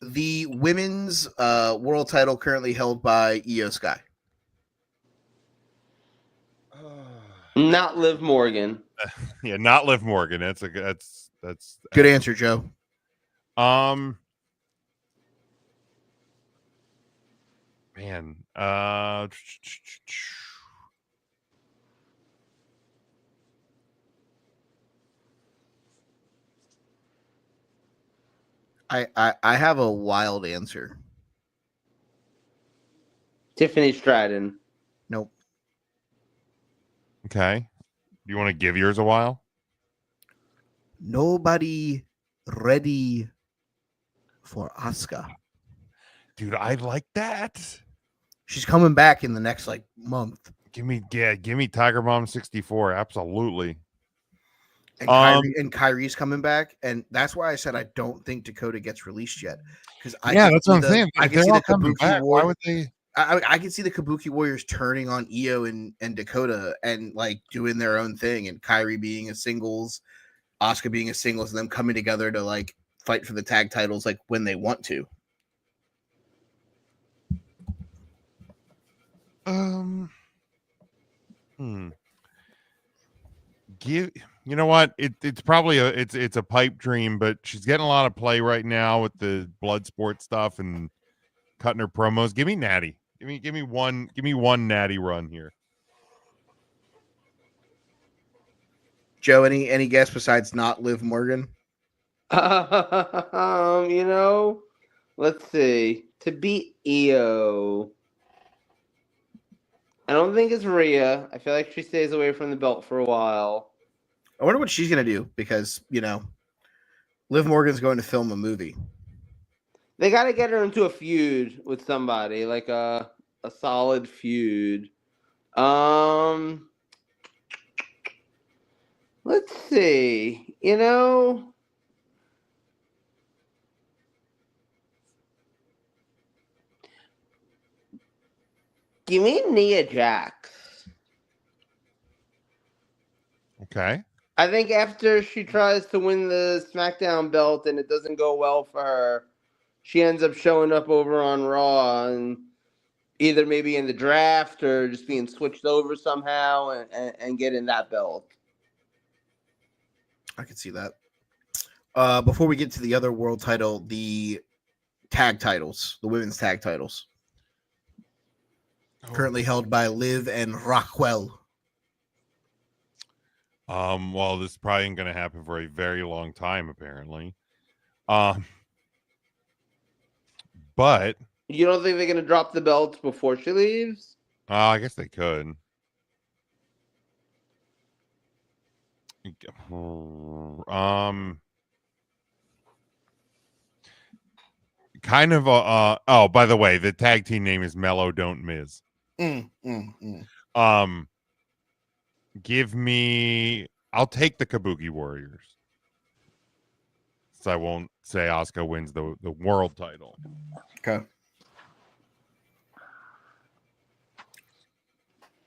The women's world title currently held by Io Sky. Not Liv Morgan. Yeah, not Liv Morgan. That's good answer, Joe. Man. I have a wild answer. Tiffany Stratton. Nope. Okay. Do you want to give yours a while? Nobody ready for Asuka. Dude, I like that. She's coming back in the next like month. Give me Tiger Mom 64. Absolutely. And Kyrie's coming back, and that's why I said I don't think Dakota gets released yet. Because that's what I'm saying. I If can they're see all the coming Kabuki back, why War. would they? I can see the Kabuki Warriors turning on Io and Dakota and like doing their own thing, and Kyrie being a singles, Asuka being a singles, and them coming together to like fight for the tag titles like when they want to. You know what? It's probably it's a pipe dream, but she's getting a lot of play right now with the blood sport stuff and cutting her promos. Give me Natty. Give me one Natty run here. Joe, any guess besides not Liv Morgan? Let's see. To beat Io, I don't think it's Rhea. I feel like she stays away from the belt for a while. I wonder what she's gonna do because Liv Morgan's going to film a movie. They got to get her into a feud with somebody, like a solid feud. Let's see. Give me Nia Jax. Okay. I think after she tries to win the SmackDown belt and it doesn't go well for her, she ends up showing up over on Raw and either maybe in the draft or just being switched over somehow and getting that belt. I can see that. Before we get to the other world title, the tag titles, the women's tag titles, currently held by Liv and Raquel. Well, this is probably ain't gonna happen for a very long time, apparently. But you don't think they're gonna drop the belts before she leaves? I guess they could. Kind of oh, by the way, the tag team name is Mellow Don't Miz. Give me, I'll take the Kabuki Warriors. So I won't say Asuka wins the world title. Okay.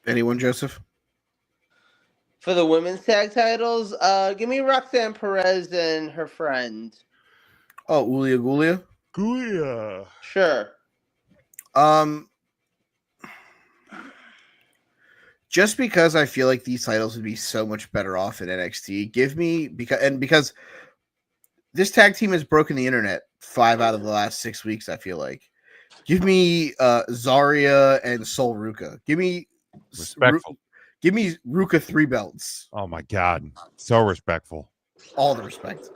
Anyone, Joseph? For the women's tag titles, give me Roxanne Perez and her friend. Oh, Ulia Gulia? Gulia. Sure. Just because I feel like these titles would be so much better off in NXT, because this tag team has broken the internet 5 out of the last 6 weeks, I feel like. Give me Zarya and Sol Ruka. Give me respectful. Give me Ruka 3 belts. Oh my God. So respectful. All the respect.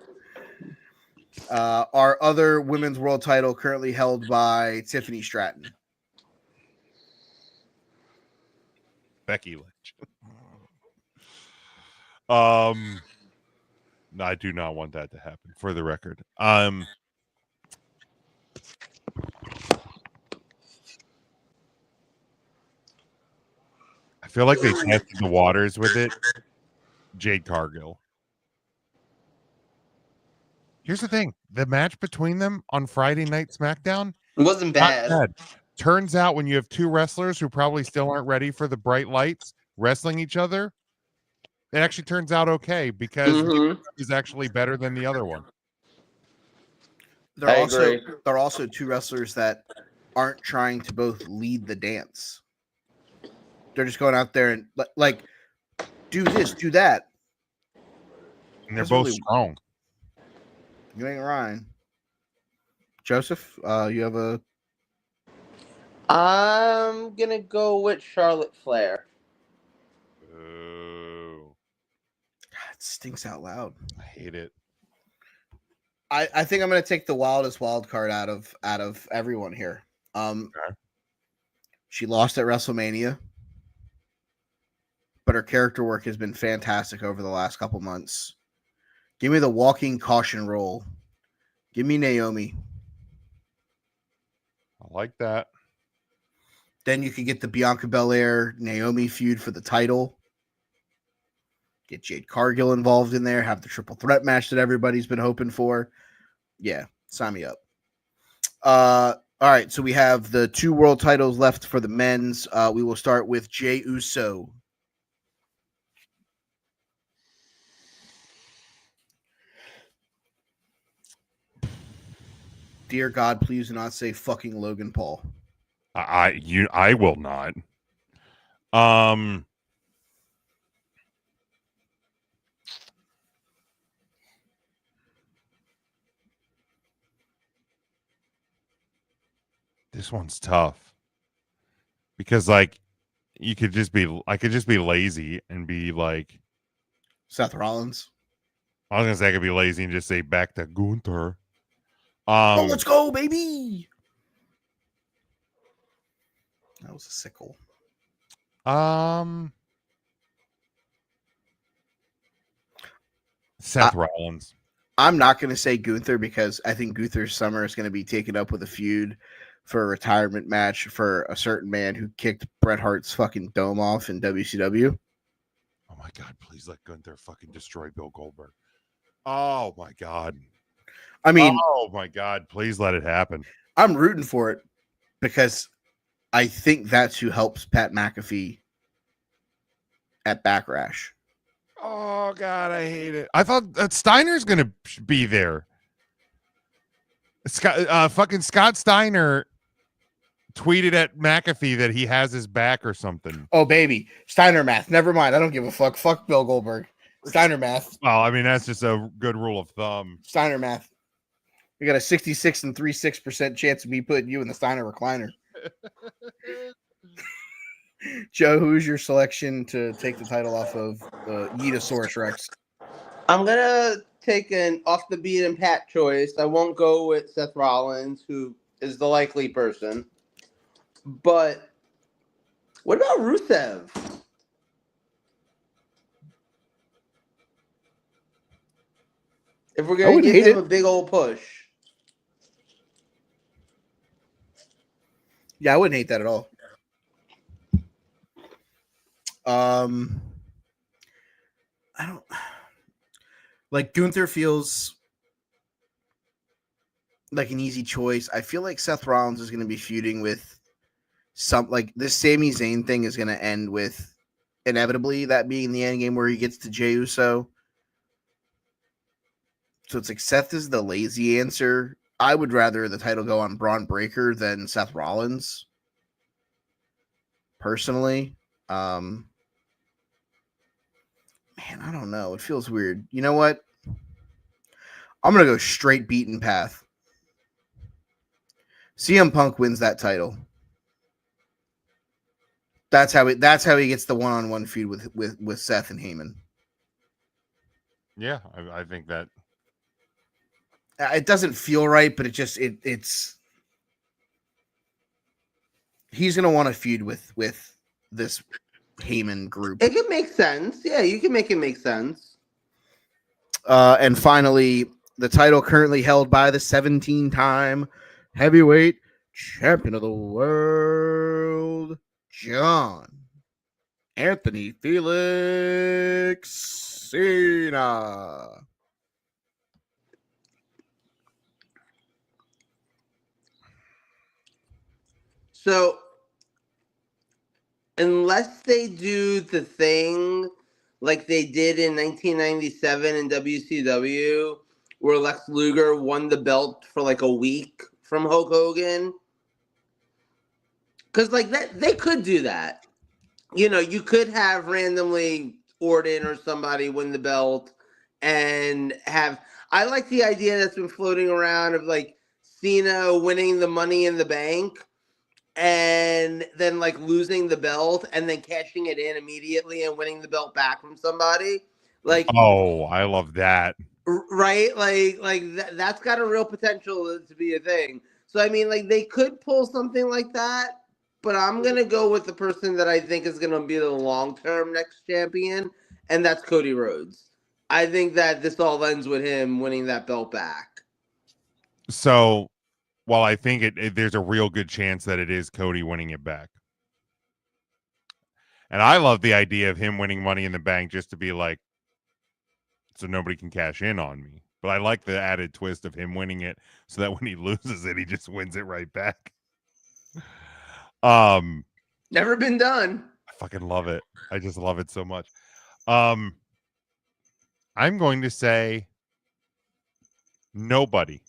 Our other women's world title currently held by Tiffany Stratton. Becky Lynch. No, I do not want that to happen, for the record. I feel like they tested the waters with it. Jade Cargill. Here's the thing. The match between them on Friday Night SmackDown it wasn't bad. Turns out when you have two wrestlers who probably still aren't ready for the bright lights wrestling each other, it actually turns out okay because is actually better than the other one. They're also two wrestlers that aren't trying to both lead the dance. They're just going out there and like do this, do that. And they're both strong. You ain't Ryan. Joseph, you have a... I'm going to go with Charlotte Flair. Oh. God, it stinks out loud. I hate it. I think I'm going to take the wildest wild card out of everyone here. Okay. She lost at WrestleMania, but her character work has been fantastic over the last couple months. Give me the walking caution roll. Give me Naomi. I like that. Then you could get the Bianca Belair Naomi feud for the title. Get Jade Cargill involved in there. Have the triple threat match that everybody's been hoping for. Yeah, sign me up. All right, so we have the 2 world titles left for the men's. We will start with Jey Uso. Dear God, please do not say fucking Logan Paul. I will not. This one's tough because like I could just be lazy and be like Seth Rollins. I was gonna say I could be lazy and just say back to Gunther. Oh, let's go, baby. That was a sickle. Seth Rollins. I'm not going to say Gunther because I think Gunther's summer is going to be taken up with a feud for a retirement match for a certain man who kicked Bret Hart's fucking dome off in WCW. Oh my God, please let Gunther fucking destroy Bill Goldberg. Oh my God. I mean, oh my God, please let it happen. I'm rooting for it because I think that's who helps Pat McAfee at Backlash. Oh God, I hate it. I thought that Steiner's gonna be there. Fucking Scott Steiner tweeted at McAfee that he has his back or something. Oh baby, Steiner math. Never mind. I don't give a fuck. Fuck Bill Goldberg. Steiner math. Well, I mean that's just a good rule of thumb. Steiner math. We got a 66 and 36% chance of me putting you in the Steiner recliner. Joe, who's your selection to take the title off of Yeetosaurus Rex? I'm going to take an off the beaten path choice. I won't go with Seth Rollins, who is the likely person. But what about Rusev? If we're going to give him a big old push. Yeah, I wouldn't hate that at all. I don't like Gunther feels like an easy choice. I feel like Seth Rollins is going to be feuding with this Sami Zayn thing is going to end with inevitably that being the end game where he gets to Jey Uso. So it's like Seth is the lazy answer. I would rather the title go on Braun Breaker than Seth Rollins. Personally. Man, I don't know. It feels weird. You know what? I'm going to go straight beaten path. CM Punk wins that title. That's how he gets the one-on-one feud with Seth and Heyman. Yeah, I think that it doesn't feel right, but it's he's going to want to feud with this Heyman group. It could make sense. Yeah, you can make it make sense. And finally, the title currently held by the 17-time heavyweight champion of the world, John Anthony Felix Cena. So, unless they do the thing like they did in 1997 in WCW, where Lex Luger won the belt for like a week from Hulk Hogan, because like that they could do that. You know, you could have randomly Orton or somebody win the belt and have. I like the idea that's been floating around of like Cena winning the Money in the Bank and then like losing the belt and then cashing it in immediately and winning the belt back from somebody. Like, oh, I love that. Right? That's got a real potential to be a thing. So I mean, like they could pull something like that, but I'm gonna go with the person that I think is gonna be the long-term next champion, and that's Cody Rhodes. I think that this all ends with him winning that belt back. So while I think there's a real good chance that it is Cody winning it back. And I love the idea of him winning Money in the Bank just to be like, so nobody can cash in on me. But I like the added twist of him winning it so that when he loses it, he just wins it right back. Never been done. I fucking love it. I just love it so much. I'm going to say nobody.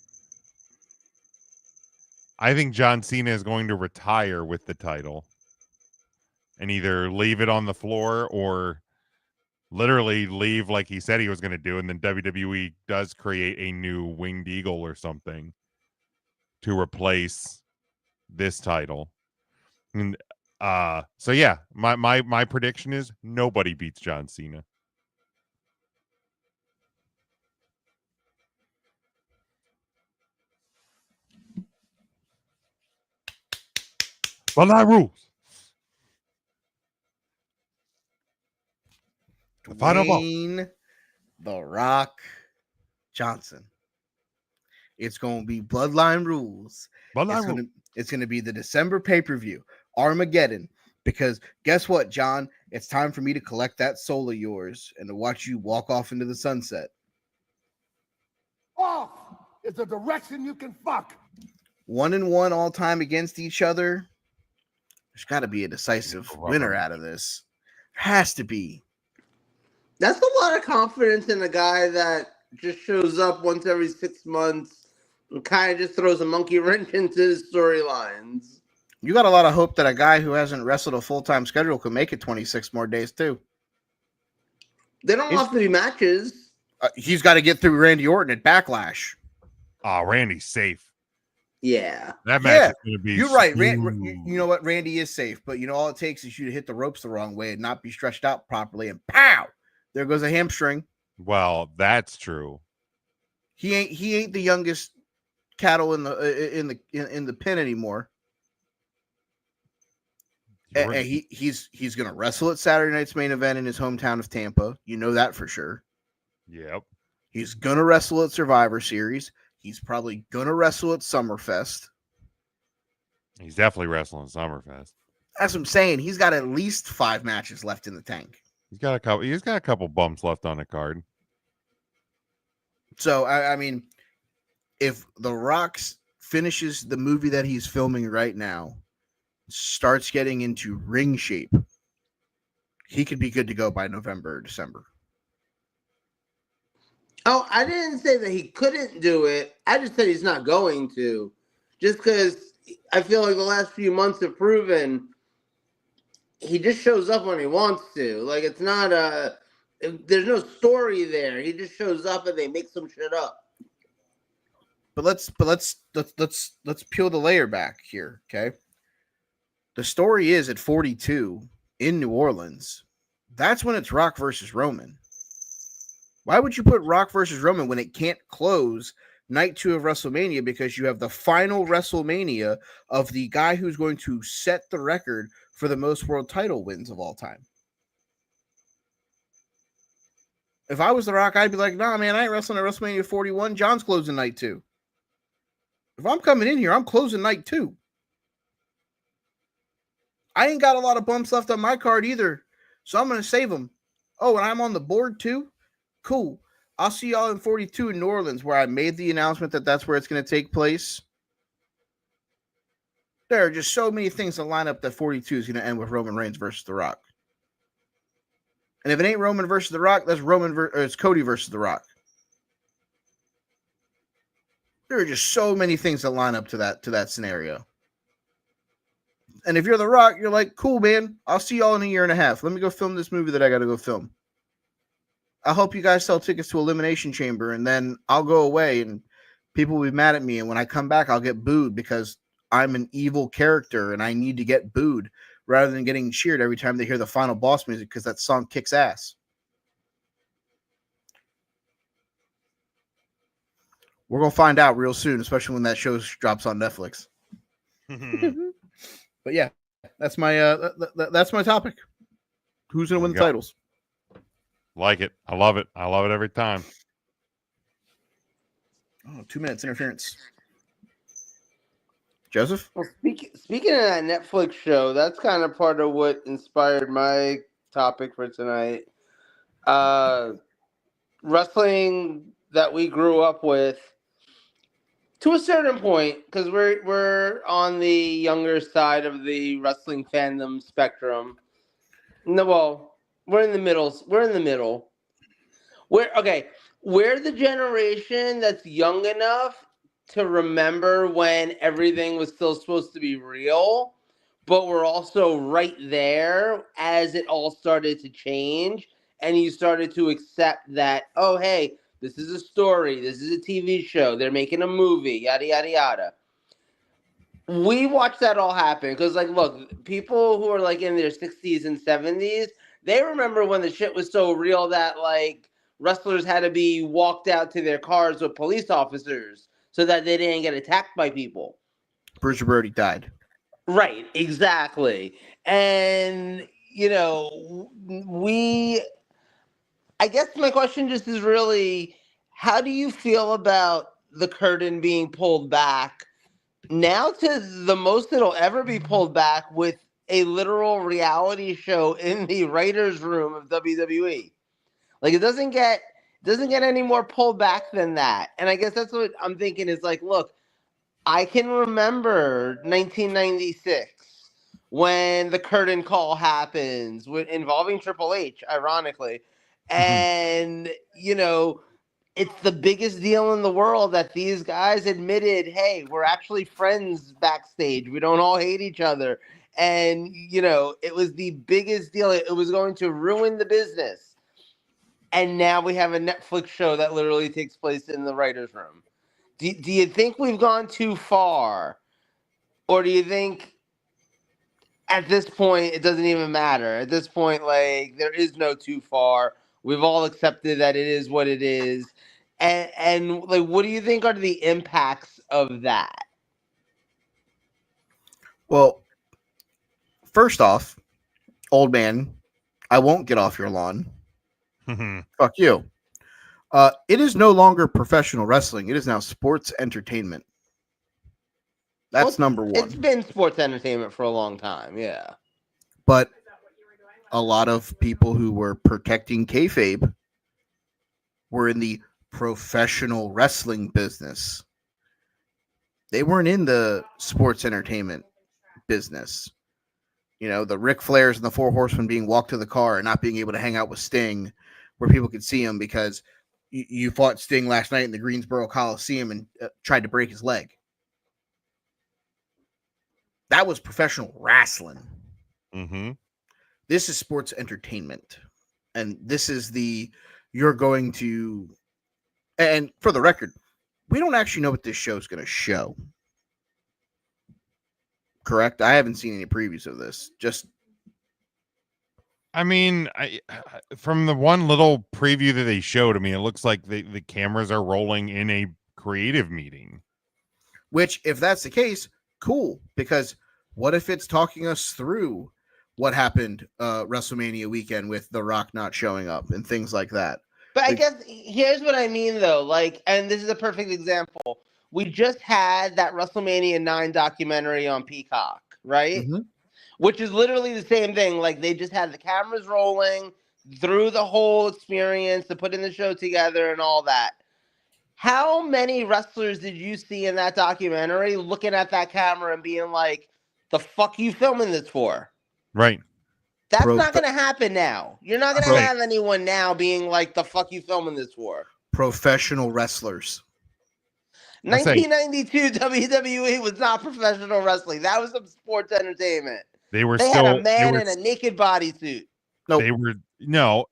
I think John Cena is going to retire with the title and either leave it on the floor or literally leave like he said he was going to do, and then WWE does create a new Winged Eagle or something to replace this title. And so yeah, my prediction is nobody beats John Cena. Well, that rules. Dwayne The Rock Johnson. It's going to be Bloodline Rules. It's going to be the December pay-per-view, Armageddon. Because guess what, John? It's time for me to collect that soul of yours and to watch you walk off into the sunset. Off is the direction you can fuck. 1-1 all time against each other. There's got to be a decisive winner out of this. Has to be. That's a lot of confidence in a guy that just shows up once every 6 months and kind of just throws a monkey wrench into his storylines. You got a lot of hope that a guy who hasn't wrestled a full-time schedule could make it 26 more days, too. They don't have to be matches. He's got to get through Randy Orton at Backlash. Oh, Randy's safe. Yeah. That match is going to be... You're right. You know what? Randy is safe. But, all it takes is you to hit the ropes the wrong way and not be stretched out properly. And pow! There goes a hamstring. Well, that's true. He ain't the youngest cattle in the pen anymore. And he's gonna wrestle at Saturday night's main event in his hometown of Tampa. You know that for sure. Yep. He's gonna wrestle at Survivor Series. He's probably gonna wrestle at Summerfest. He's definitely wrestling Summerfest. That's what I'm saying. He's got at least 5 matches left in the tank. He's got a couple bumps left on the card. So I mean, if The Rock finishes the movie that he's filming right now, starts getting into ring shape, he could be good to go by November or December. Oh, I didn't say that he couldn't do it. I just said he's not going to. Just because I feel like the last few months have proven he just shows up when he wants to. Like, it's not there's no story there. He just shows up and they make some shit up. But let's peel the layer back here, okay? The story is at 42 in New Orleans. That's when it's Rock versus Roman. Why would you put Rock versus Roman when it can't close night 2 of WrestleMania? Because you have the final WrestleMania of the guy who's going to set the record for the most world title wins of all time. If I was The Rock, I'd be like, nah, man, I ain't wrestling at WrestleMania 41. John's closing night 2. If I'm coming in here, I'm closing night 2. I ain't got a lot of bumps left on my card either, so I'm going to save them. Oh, and I'm on the board too? Cool. I'll see y'all in 42 in New Orleans, where I made the announcement that that's where it's going to take place. There are just so many things that line up that 42 is going to end with Roman Reigns versus The Rock. And if it ain't Roman versus The Rock, that's it's Cody versus The Rock. There are just so many things that line up to that scenario. And if you're The Rock, you're like, cool, man. I'll see y'all in a year and a half. Let me go film this movie that I got to go film. I hope you guys sell tickets to Elimination Chamber, and then I'll go away, and people will be mad at me. And when I come back, I'll get booed because I'm an evil character, and I need to get booed rather than getting cheered every time they hear the final boss music because that song kicks ass. We're going to find out real soon, especially when that show drops on Netflix. But yeah, that's my topic. Who's going to win the titles? Like it. I love it. I love it every time. Oh, 2 minutes interference. Joseph? Well, speaking of that Netflix show, that's kind of part of what inspired my topic for tonight. Wrestling that we grew up with, to a certain point, because we're on the younger side of the wrestling fandom spectrum. No, well, we're in the middle. We're in the middle. We're the generation that's young enough to remember when everything was still supposed to be real, but we're also right there as it all started to change, and you started to accept that, oh, hey, this is a story, this is a TV show, they're making a movie, yada yada yada. We watched that all happen because, like, look, people who are like in their 60s and 70s, they remember when the shit was so real that like wrestlers had to be walked out to their cars with police officers so that they didn't get attacked by people. Bruiser Brody died. Right, exactly. And I guess my question just is really, how do you feel about the curtain being pulled back now to the most it'll ever be pulled back with a literal reality show in the writers' room of WWE? Like, it doesn't get any more pulled back than that. And I guess that's what I'm thinking is like, look, I can remember 1996 when the curtain call happens involving Triple H, ironically. And, it's the biggest deal in the world that these guys admitted, hey, we're actually friends backstage. We don't all hate each other. And, it was the biggest deal. It was going to ruin the business. And now we have a Netflix show that literally takes place in the writer's room. Do you think we've gone too far? Or do you think at this point it doesn't even matter? At this point, like, there is no too far. We've all accepted that it is what it is. And like, what do you think are the impacts of that? Well, first off, old man, I won't get off your lawn. Fuck you. It is no longer professional wrestling. It is now sports entertainment. That's number one. It's been sports entertainment for a long time, yeah. But a lot of people who were protecting kayfabe were in the professional wrestling business. They weren't in the sports entertainment business. The Ric Flairs and the Four Horsemen being walked to the car and not being able to hang out with Sting where people could see him because you fought Sting last night in the Greensboro Coliseum and tried to break his leg. That was professional wrestling. Mm-hmm. This is sports entertainment. And this is you're going to, and for the record, we don't actually know what this show is going to show. Correct? I haven't seen any previews of this. I mean, from the one little preview that they showed me, it looks like the cameras are rolling in a creative meeting. Which, if that's the case, cool. Because what if it's talking us through what happened WrestleMania weekend with The Rock not showing up and things like that? But I guess here's what I mean, though. Like, and this is a perfect example. We just had that WrestleMania 9 documentary on Peacock, right? Mm-hmm. Which is literally the same thing. Like, they just had the cameras rolling through the whole experience to put in the show together and all that. How many wrestlers did you see in that documentary looking at that camera and being like, the fuck you filming this for? Right. That's not going to happen now. You're not going to have anyone now being like, the fuck you filming this for? Professional wrestlers. 1992 WWE was not professional wrestling. That was some sports entertainment. They had a man in a naked bodysuit. Nope.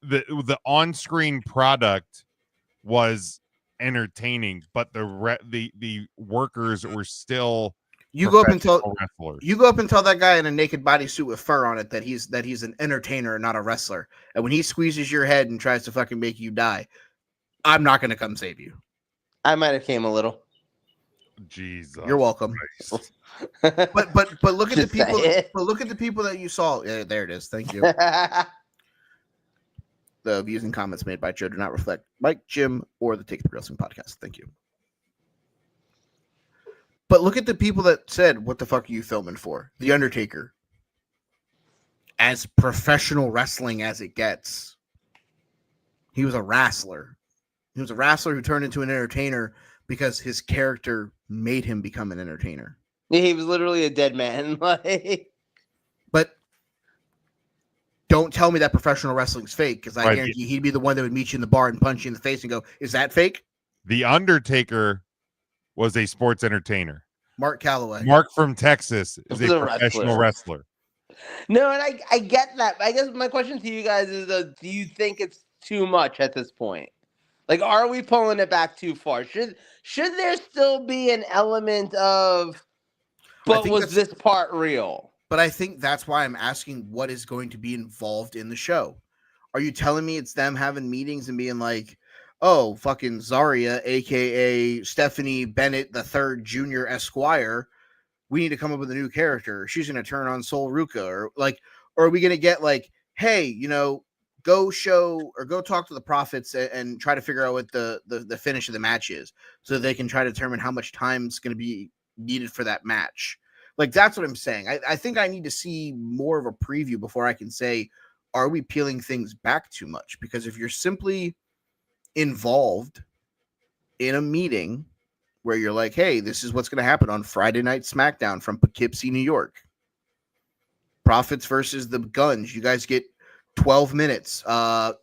The on-screen product was entertaining, but the workers were still you go up and tell that guy in a naked bodysuit with fur on it that he's an entertainer, not a wrestler. And when he squeezes your head and tries to fucking make you die, I'm not going to come save you. I might have came a little. Jesus, you're welcome. but look at the people. But look at the people that you saw. Yeah, there it is. Thank you. The views and comments made by Joe do not reflect Mike, Jim, or the Take the Wrestling podcast. Thank you. But look at the people that said, "What the fuck are you filming for?" The Undertaker, as professional wrestling as it gets, he was a wrestler. He was a wrestler who turned into an entertainer because his character made him become an entertainer. Yeah, he was literally a dead man. Like, but don't tell me that professional wrestling's fake, because I Right. guarantee he'd be the one that would meet you in the bar and punch you in the face and go, "Is that fake?" The Undertaker was a sports entertainer. Mark Calloway. Mark from Texas is He's a a professional wrestler. no, and I get that. I guess my question to you guys is, do you think it's too much at this point? Like, are we pulling it back too far? Should there still be an element of, but was this part real? But I think that's why I'm asking what is going to be involved in the show. Are you telling me it's them having meetings and being like, "Oh, fucking Zarya, aka Stephanie Bennett the Third Junior Esquire, we need to come up with a new character. She's going to turn on Sol Ruka," or are we going to get like, "Hey, go show or go talk to the Prophets and try to figure out what the finish of the match is, so they can try to determine how much time's going to be needed for that match." Like, that's what I'm saying. I think I need to see more of a preview before I can say, are we peeling things back too much? Because if you're simply involved in a meeting where you're like, "Hey, this is what's going to happen on Friday Night SmackDown from Poughkeepsie, New York. Profits versus the Guns. You guys get 12 minutes.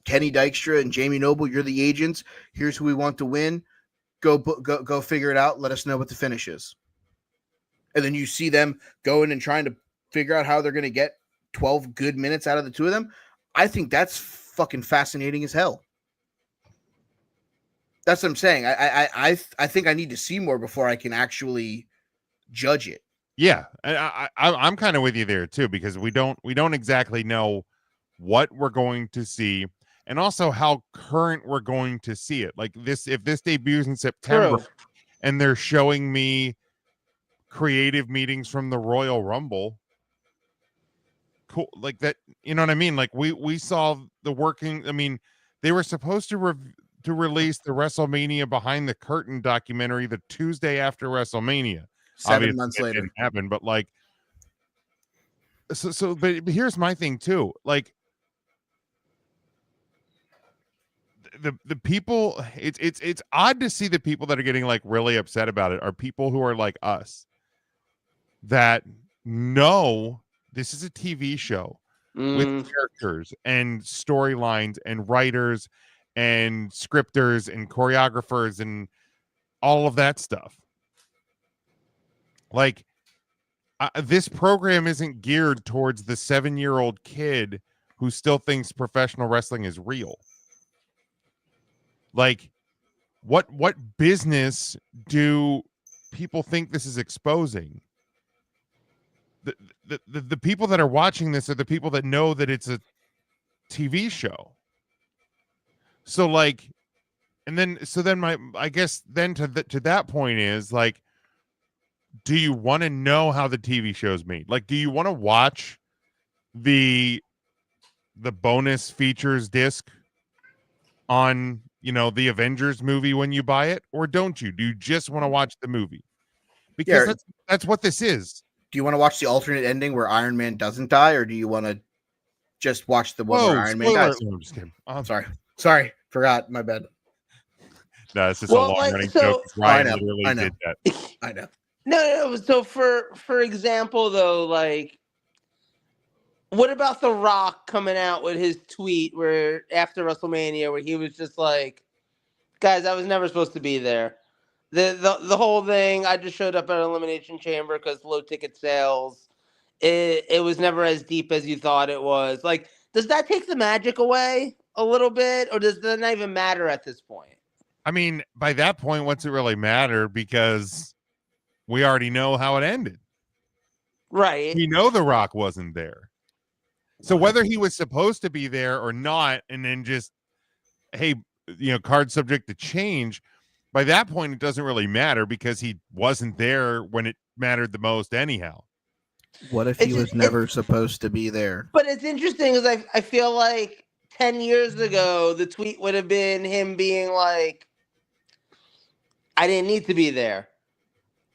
Kenny Dykstra and Jamie Noble, you're the agents. Here's who we want to win. Go figure it out. Let us know what the finish is." And then you see them going and trying to figure out how they're going to get 12 good minutes out of the two of them. I think that's fucking fascinating as hell. That's what I'm saying. I think I need to see more before I can actually judge it. Yeah, I'm kind of with you there too, because we don't exactly know what we're going to see, and also how current we're going to see it. Like this, if this debuts in September, True. and they're showing me creative meetings from the Royal Rumble, cool, like that. You know what I mean? Like we saw the working. I mean, they were supposed to release the WrestleMania Behind the Curtain documentary the Tuesday after WrestleMania. 7 months later, it didn't happen, but like, but here's my thing too. Like, the people, it's odd to see the people that are getting like really upset about it are people who are like us, that know this is a TV show with characters and storylines and writers and scripters and choreographers and all of that stuff. Like, this program isn't geared towards the 7-year-old kid who still thinks professional wrestling is real. Like, what business do people think this is exposing? The people that are watching this are the people that know that it's a TV show. So like, and then I guess then to that point is like, do you want to know how the TV show's made? Like, do you want to watch the bonus features disc on, the Avengers movie when you buy it, or don't you? Do you just want to watch the movie? Because that's what this is. Do you want to watch the alternate ending where Iron Man doesn't die, or do you want to just watch the one where Iron Man dies? I'm just kidding. Sorry, forgot. My bad. No, it's just a long running joke. Ryan literally did that. I know. No. So for example, though, like, what about The Rock coming out with his tweet where after WrestleMania, where he was just like, "Guys, I was never supposed to be there. The whole thing, I just showed up at an Elimination Chamber because low ticket sales. It was never as deep as you thought it was." Like, does that take the magic away a little bit, or does that not even matter at this point? I mean, by that point, what's it really matter? Because we already know how it ended. Right. We know The Rock wasn't there. So whether he was supposed to be there or not, and then just, hey, card subject to change, by that point, it doesn't really matter because he wasn't there when it mattered the most anyhow. What if he was never supposed to be there? But it's interesting because I feel like 10 years ago, the tweet would have been him being like, "I didn't need to be there."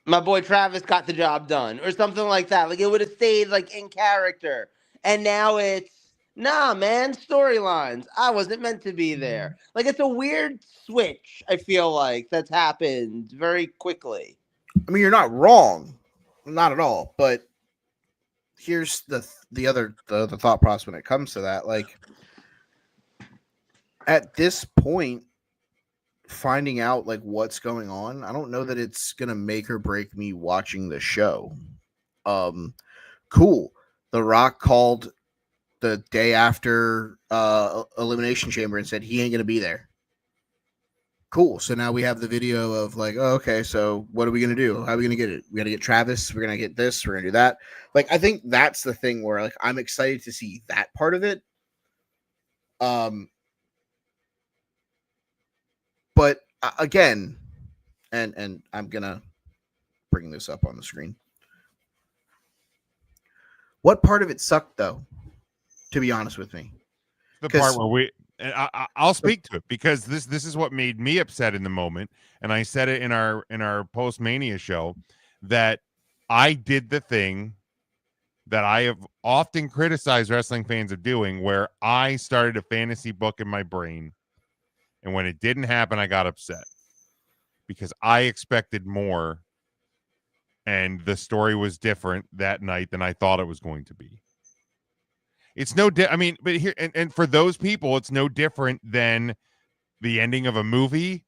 my boy Travis got the job done, or something like that. Like, it would have stayed like in character. And now it's, nah, man, storylines. I wasn't meant to be there. Like, it's a weird switch, I feel like, that's happened very quickly. I mean, you're not wrong, not at all. But here's the other thought process when it comes to that. Like, at this point, finding out like what's going on, I don't know that it's gonna make or break me watching the show. Cool. The Rock called the day after Elimination Chamber and said he ain't gonna be there. Cool. So now we have the video of like, oh, okay, so what are we gonna do? How are we gonna get it? We gotta get Travis, we're gonna get this, we're gonna do that. Like, I think that's the thing where like I'm excited to see that part of it. But again, and I'm gonna bring this up on the screen. What part of it sucked, though? To be honest with me, The part where I'll speak to it, because this is what made me upset in the moment, and I said it in our post Mania show, that I did the thing that I have often criticized wrestling fans of doing, where I started a fantasy book in my brain, and when it didn't happen, I got upset because I expected more, and the story was different that night than I thought it was going to be. It's I mean, but here, and for those people, it's no different than the ending of a movie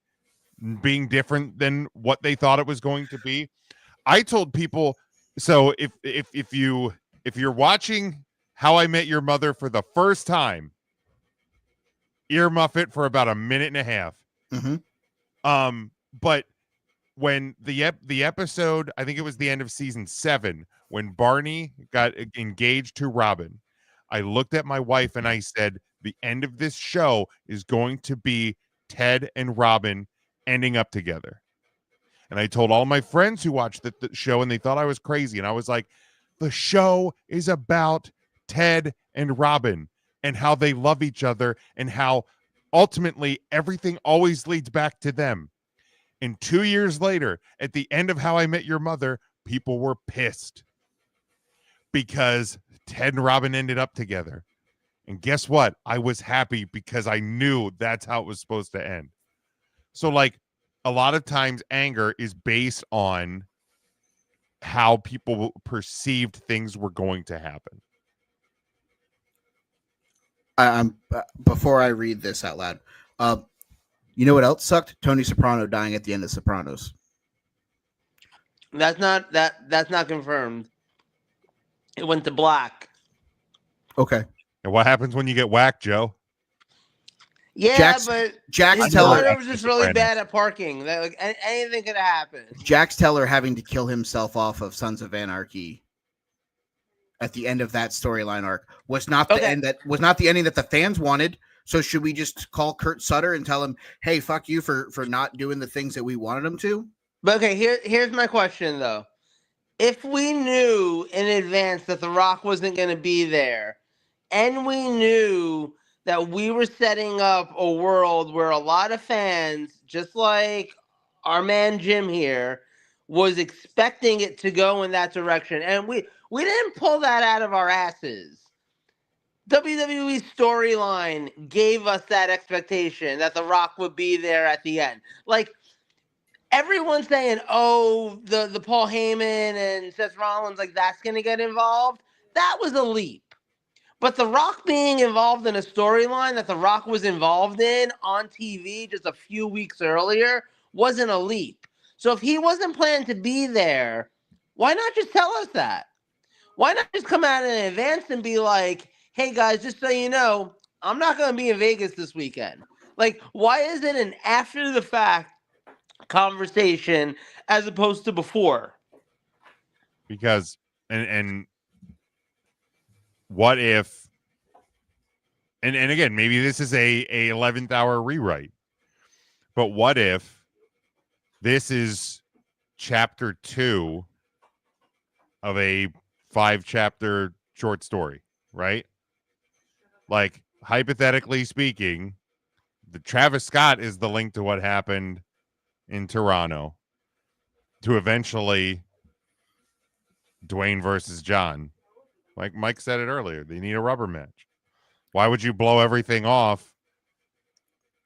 being different than what they thought it was going to be. I told people, so if you're watching How I Met Your Mother for the first time, earmuff it for about a minute and a half. Mm-hmm. But when the episode, I think it was the end of season 7, when Barney got engaged to Robin, I looked at my wife and I said, the end of this show is going to be Ted and Robin ending up together. And I told all my friends who watched the show, and they thought I was crazy. And I was like, the show is about Ted and Robin and how they love each other and how ultimately everything always leads back to them. And 2 years later, at the end of How I Met Your Mother, people were pissed because Ted and Robin ended up together. And guess what? I was happy because I knew that's how it was supposed to end. So, like, a lot of times anger is based on how people perceived things were going to happen. I'm before I read this out loud. You know what else sucked? Tony Soprano dying at the end of Sopranos. That's not confirmed. It went to black. Okay. And what happens when you get whacked, Joe? Yeah, but Jax his Teller daughter was just really bad at parking. That, like, anything could have happened. Jax Teller having to kill himself off of Sons of Anarchy at the end of that storyline arc was not the end that was not the ending that the fans wanted. So should we just call Kurt Sutter and tell him, "Hey, fuck you for not doing the things that we wanted him to"? But okay, here's my question though. If we knew in advance that The Rock wasn't going to be there, and we knew that we were setting up a world where a lot of fans, just like our man Jim here, was expecting it to go in that direction, and we didn't pull that out of our asses. WWE storyline gave us that expectation that The Rock would be there at the end. Like, everyone's saying, oh, the Paul Heyman and Seth Rollins, like, that's going to get involved. That was a leap. But The Rock being involved in a storyline that The Rock was involved in on TV just a few weeks earlier wasn't a leap. So if he wasn't planning to be there, why not just tell us that? Why not just come out in advance and be like, hey, guys, just so you know, I'm not going to be in Vegas this weekend. Like, why is it an after-the-fact conversation as opposed to before? Because, and what if, and again, maybe this is a 11th hour rewrite, but what if this is chapter 2 of a 5-chapter short story, right? Like, hypothetically speaking, the Travis Scott is the link to what happened in Toronto. to eventually Dwayne versus John. Like Mike said it earlier, they need a rubber match. Why would you blow everything off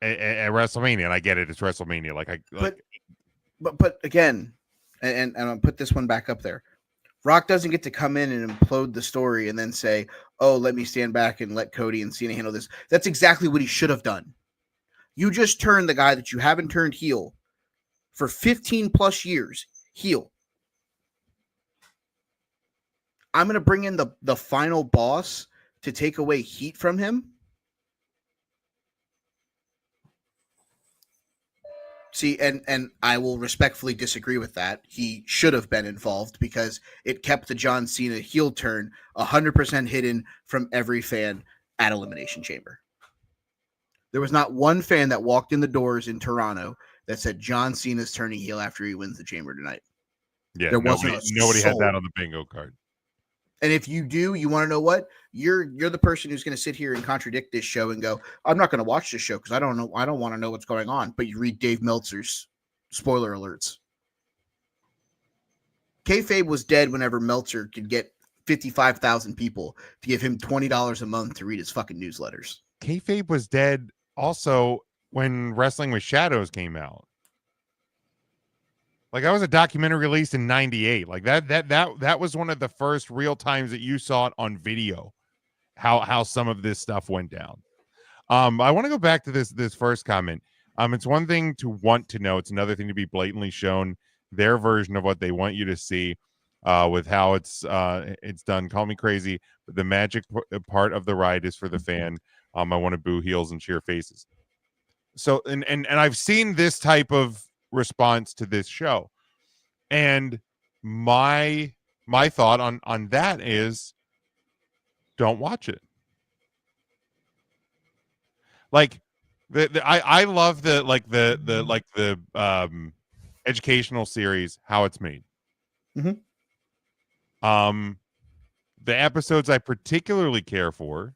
at WrestleMania? And I get it, it's WrestleMania. But again, and I'll put this one back up there. Rock doesn't get to come in and implode the story and then say, "Oh, let me stand back and let Cody and Cena handle this." That's exactly what he should have done. You just turned the guy that you haven't turned heel for 15 plus years heel. I'm going to bring in the final boss to take away heat from him. See, and I will respectfully disagree with that. He should have been involved because it kept the John Cena heel turn 100% hidden from every fan at Elimination Chamber. There was not one fan that walked in the doors in Toronto that said John Cena's turning heel after he wins the Chamber tonight. Yeah, there wasn't nobody had that on the bingo card. And if you do, you want to know what? You're the person who's going to sit here and contradict this show and go, "I'm not going to watch this show because I don't know. I don't want to know what's going on." But you read Dave Meltzer's spoiler alerts. Kayfabe was dead whenever Meltzer could get 55,000 people to give him $20 a month to read his fucking newsletters. Kayfabe was dead also when Wrestling with Shadows came out. Like, that was a documentary released in 98. Like that was one of the first real times that you saw it on video, how some of this stuff went down. I want to go back to this first comment. It's one thing to want to know. It's another thing to be blatantly shown their version of what they want you to see, with how it's done. Call me crazy, but the magic part of the ride is for the fan. I want to boo heels and cheer faces. So, and I've seen this type of response to this show, and my thought on that is, don't watch it. Like, I love the educational series, How It's Made. Mm-hmm. The episodes I particularly care for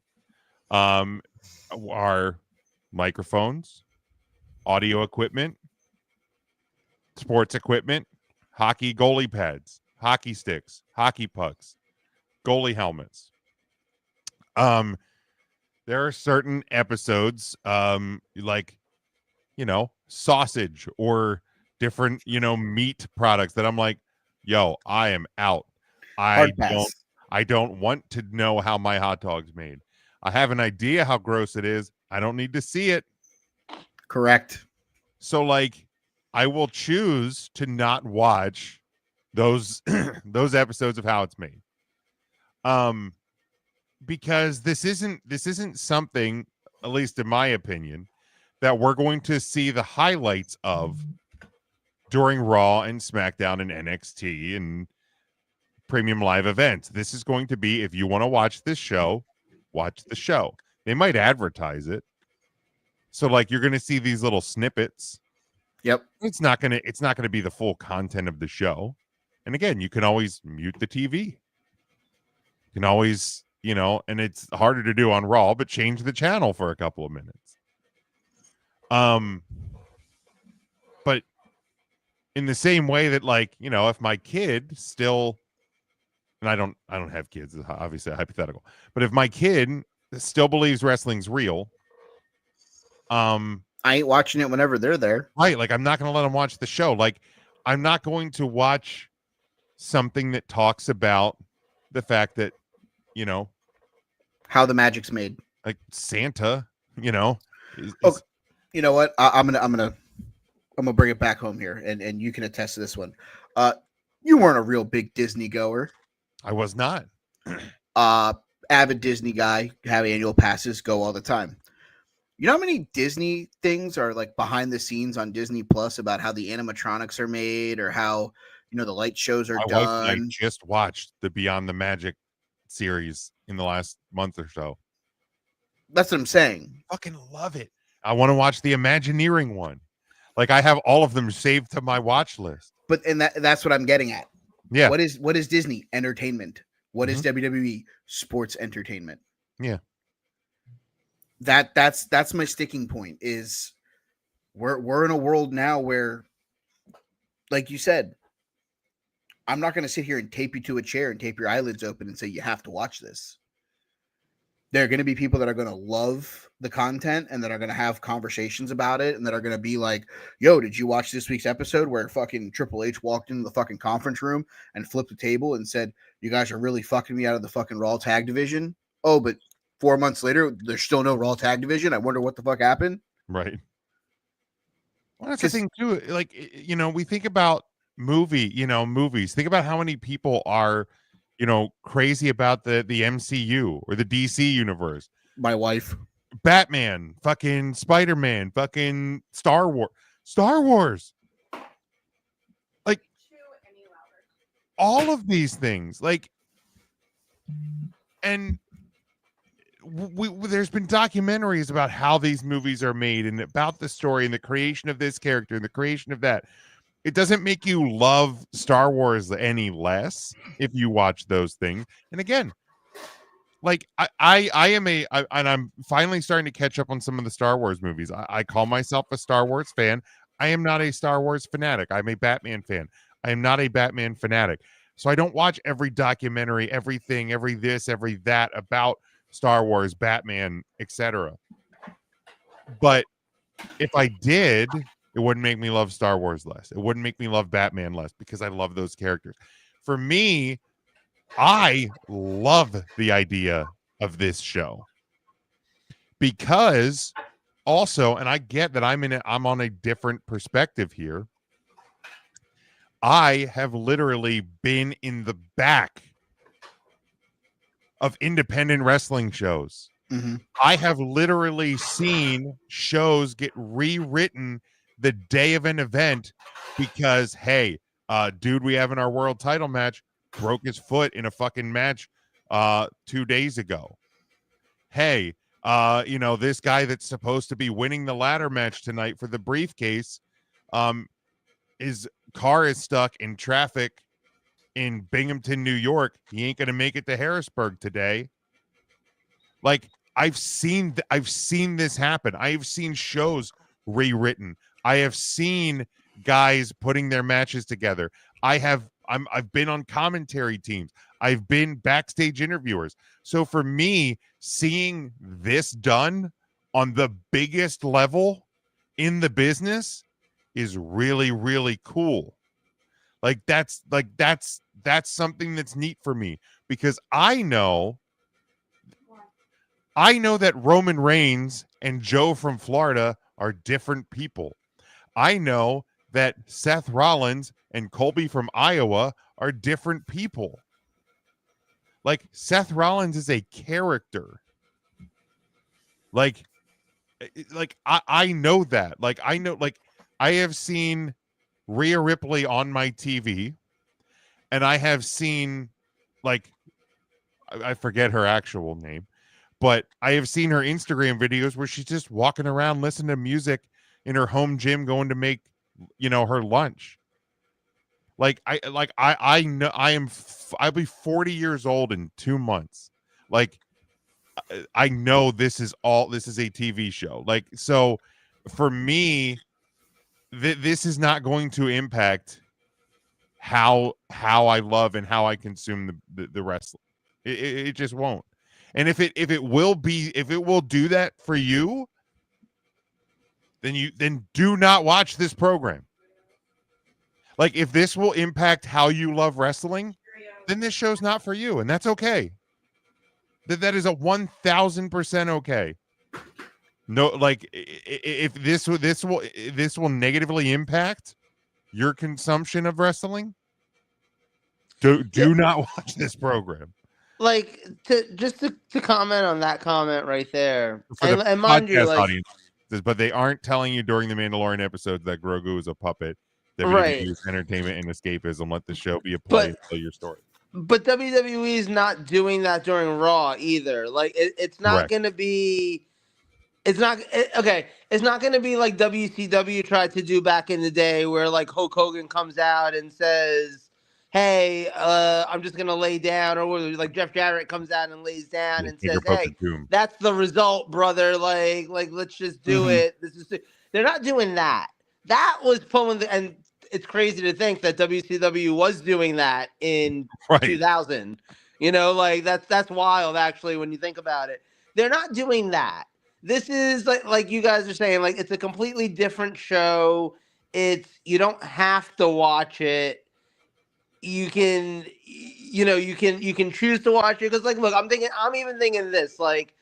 are microphones, audio equipment, sports equipment, hockey goalie pads, hockey sticks, hockey pucks, goalie helmets. There are certain episodes, like, sausage or different, meat products that I'm like, yo, I am out. I don't want to know how my hot dog's made. I have an idea how gross it is. I don't need to see it. Correct. So, like, I will choose to not watch those those episodes of How It's Made. Because this isn't something, at least in my opinion, that we're going to see the highlights of during Raw and SmackDown and NXT and premium live events. This is going to be, if you want to watch this show, watch the show. They might advertise it. So, like, you're going to see these little snippets. Yep. It's not going to be the full content of the show. And again, you can always mute the TV. You can always, and it's harder to do on Raw, but change the channel for a couple of minutes. But in the same way that, like, if my kid still, and I don't have kids, obviously hypothetical, but if my kid still believes wrestling's real, I ain't watching it whenever they're there. Right. Like, I'm not going to let them watch the show. Like, I'm not going to watch something that talks about the fact that, how the magic's made. Like, Santa, you know what? I'm gonna bring it back home here, and you can attest to this one. You weren't a real big Disney goer. I was not. Avid Disney guy, have annual passes, go all the time. You know how many Disney things are like behind the scenes on Disney Plus about how the animatronics are made or how, the light shows are My done? wife and I just watched the Beyond the Magic series in the last month or so. That's what I'm saying. Fucking love it. I want to watch the Imagineering one. Like, I have all of them saved to my watch list. But that's what I'm getting at. Yeah. What is Disney? Entertainment. What is WWE? Sports entertainment. Yeah. That's my sticking point. Is we're in a world now where, like you said, I'm not going to sit here and tape you to a chair and tape your eyelids open and say you have to watch this. There are going to be people that are going to love the content and that are going to have conversations about it and that are going to be like, yo, did you watch this week's episode where fucking Triple H walked into the fucking conference room and flipped the table and said, you guys are really fucking me out of the fucking Raw tag division? Oh, but 4 months later, there's still no Raw tag division. I wonder what the fuck happened. Right. Well, that's the thing too. Like, you know, we think about movies. Think about how many people are, you know, crazy about the MCU or the DC universe. My wife. Batman, fucking Spider-Man, fucking Star Wars. Like, all of these things. Like, and there's been documentaries about how these movies are made and about the story and the creation of this character and the creation of that. It doesn't make you love Star Wars any less if you watch those things. And again, like I'm finally starting to catch up on some of the Star Wars movies. I call myself a Star Wars fan. I am not a Star Wars fanatic. I'm a Batman fan. I am not a Batman fanatic. So I don't watch every documentary, everything, every this, every that about Star Wars, Batman, etc. But if I did, it wouldn't make me love Star Wars less. It wouldn't make me love Batman less because I love those characters. For me, I love the idea of this show because also, and I get that I'm on a different perspective here. I have literally been in the back of independent wrestling shows. Mm-hmm. I have literally seen shows get rewritten the day of an event because, hey, dude we have in our world title match broke his foot in a fucking match 2 days ago. Hey, you know, this guy that's supposed to be winning the ladder match tonight for the briefcase, his car is stuck in traffic in Binghamton, New York. He ain't gonna make it to Harrisburg today. Like, I've seen this happen. I've seen shows rewritten. I have seen guys putting their matches together. I've been on commentary teams. I've been backstage interviewers. So for me, seeing this done on the biggest level in the business is really, really cool. That's something that's neat for me because I know that Roman Reigns and Joe from Florida are different people. I know that Seth Rollins and Colby from Iowa are different people. Like, Seth Rollins is a character. Like I know that. Like, I know, like, I have seen Rhea Ripley on my TV, and I have seen, like, I forget her actual name, but I have seen her Instagram videos where she's just walking around listening to music in her home gym, going to make, you know, her lunch. I know I'll be 40 years old in 2 months. Like, I know this is a TV show. Like, so for me, this is not going to impact how I love and how I consume the wrestling. It just won't. And if it will do that for you, then do not watch this program. Like, if this will impact how you love wrestling, then this show's not for you, and that's okay. That is a 1,000% okay. No, like, if this will negatively impact your consumption of wrestling, do not watch this program. Like, to comment on that comment right there, For the and mind you, podcast like, audience, but they aren't telling you during the Mandalorian episodes that Grogu is a puppet. Right. WWE's entertainment and escapism. Let the show be a play and tell your story. But WWE is not doing that during Raw either. Like, it's not Correct. going to be. It's not okay. It's not going to be like WCW tried to do back in the day, where like Hulk Hogan comes out and says, "Hey, I'm just going to lay down," or like Jeff Jarrett comes out and lays down and says, "Hey, that's the result, brother. Like let's just do it." They're not doing that. That was pulling and it's crazy to think that WCW was doing that in Right. 2000. You know, like that's wild actually when you think about it. They're not doing that. This is like you guys are saying, like it's a completely different show. You don't have to watch it. You can you can choose to watch it because like look, I'm even thinking this, like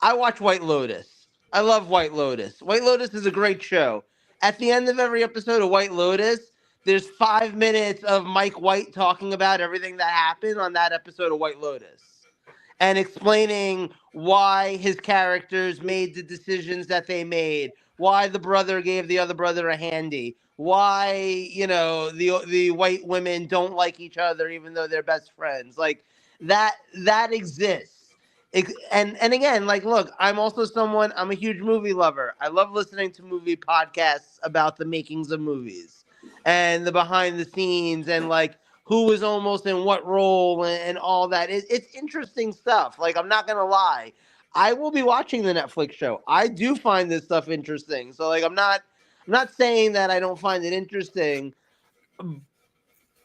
I watch White Lotus. I love White Lotus. White Lotus is a great show. At the end of every episode of White Lotus, there's 5 minutes of Mike White talking about everything that happened on that episode of White Lotus and explaining why his characters made the decisions that they made, why the brother gave the other brother a handy, why, the white women don't like each other even though they're best friends. Like that exists. And again, like, look, I'm a huge movie lover. I love listening to movie podcasts about the makings of movies and the behind the scenes and like who was almost in what role and all that. It's interesting stuff. Like, I'm not going to lie. I will be watching the Netflix show. I do find this stuff interesting. So like, I'm not saying that I don't find it interesting,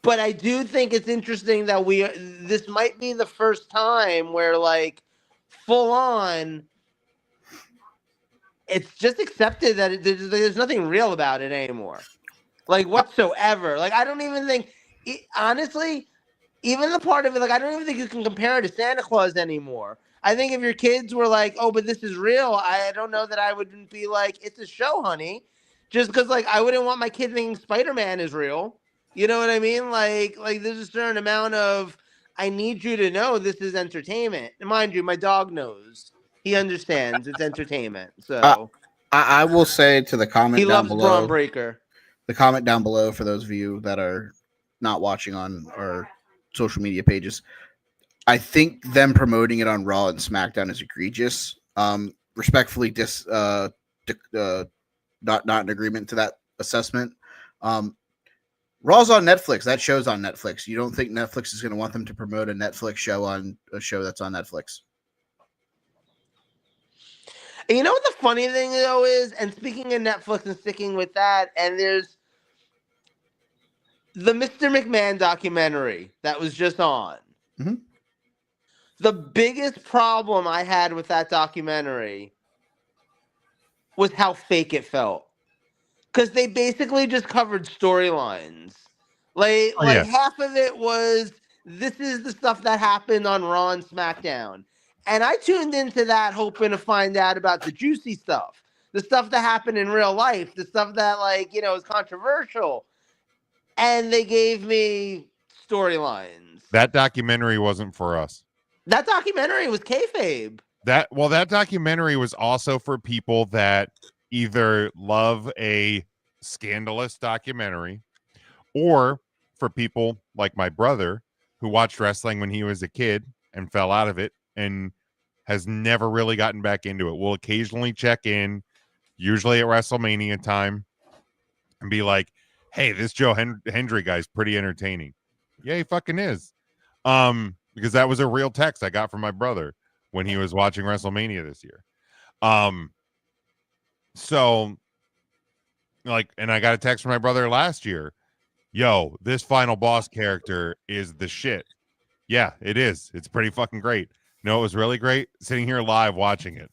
but I do think it's interesting that this might be the first time where like full on, it's just accepted that there's nothing real about it anymore, like whatsoever. Like I don't even think, honestly, even the part of it, like I don't even think you can compare it to Santa Claus anymore. I think if your kids were like, "Oh, but this is real," I don't know that I wouldn't be like, "It's a show, honey," just because like I wouldn't want my kid thinking Spider-Man is real. You know what I mean? Like there's a certain amount of I need you to know this is entertainment. And mind you, my dog knows. He understands it's entertainment. So I will say to the comment he down loves Braun below, Breaker. the comment down below for those of you that are not watching on our social media pages, I think them promoting it on Raw and SmackDown is egregious. Respectfully, not in agreement to that assessment. Raw's on Netflix. That show's on Netflix. You don't think Netflix is going to want them to promote a Netflix show on a show that's on Netflix? And you know what the funny thing though is, and speaking of Netflix and sticking with that, and there's the Mr. McMahon documentary that was just on. Mm-hmm. The biggest problem I had with that documentary was how fake it felt. Because they basically just covered storylines. Like half of it was, this is the stuff that happened on Raw and SmackDown. And I tuned into that hoping to find out about the juicy stuff. The stuff that happened in real life. The stuff that, like, is controversial. And they gave me storylines. That documentary wasn't for us. That documentary was kayfabe. That documentary was also for people that either love a scandalous documentary or for people like my brother who watched wrestling when he was a kid and fell out of it and has never really gotten back into it. We'll occasionally check in, usually at WrestleMania time, and be like, hey, this Joe Hendry guy's pretty entertaining. Yeah, he fucking is. Because that was a real text I got from my brother when he was watching WrestleMania this year. So like, and I got a text from my brother last year. Yo, this final boss character is the shit. Yeah, it is. It's pretty fucking great. No, it was really great sitting here live watching it.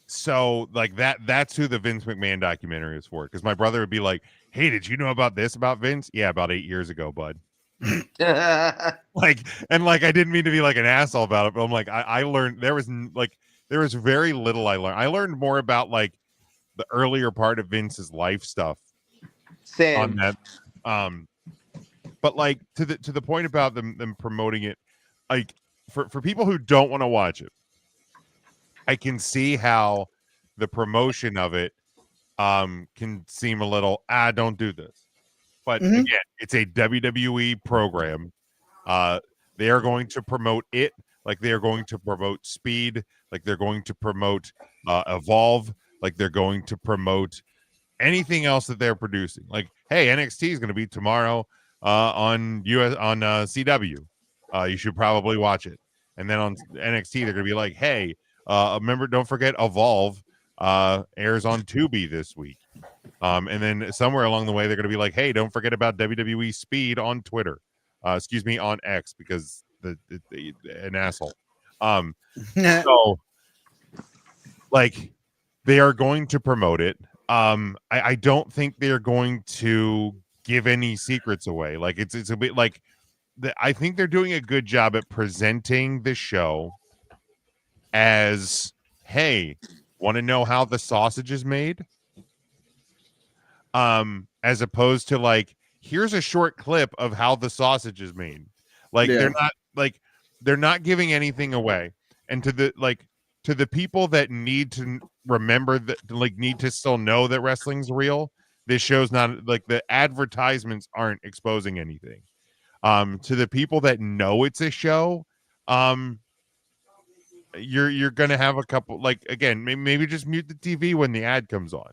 So like that's who the Vince McMahon documentary is for. Because my brother would be like, hey, did you know about this about Vince? Yeah, about 8 years ago, bud. I didn't mean to be like an asshole about it, but I'm like, I learned there was very little I learned. I learned more about like the earlier part of Vince's life stuff. Same. On that. But like to the point about them promoting it, like for people who don't want to watch it, I can see how the promotion of it can seem a little don't do this. But again, it's a WWE program. They are going to promote it like they are going to promote Speed, like they're going to promote Evolve, like they're going to promote anything else that they're producing. Like, hey, NXT is going to be tomorrow on CW. You should probably watch it. And then on NXT, they're going to be like, hey, remember, don't forget Evolve airs on Tubi this week. And then somewhere along the way, they're going to be like, hey, don't forget about WWE Speed on Twitter. Excuse me, on X, because an asshole. So, like, they are going to promote it. I don't think they're going to give any secrets away. Like, it's a bit like, I think they're doing a good job at presenting the show as, hey, want to know how the sausage is made? As opposed to like, here's a short clip of how the sausage is made. Like, they're not giving anything away. And to the people that need to remember that, like, need to still know that wrestling's real, this show's not, like, the advertisements aren't exposing anything. To the people that know it's a show, you're gonna have a couple, like, again, maybe just mute the TV when the ad comes on,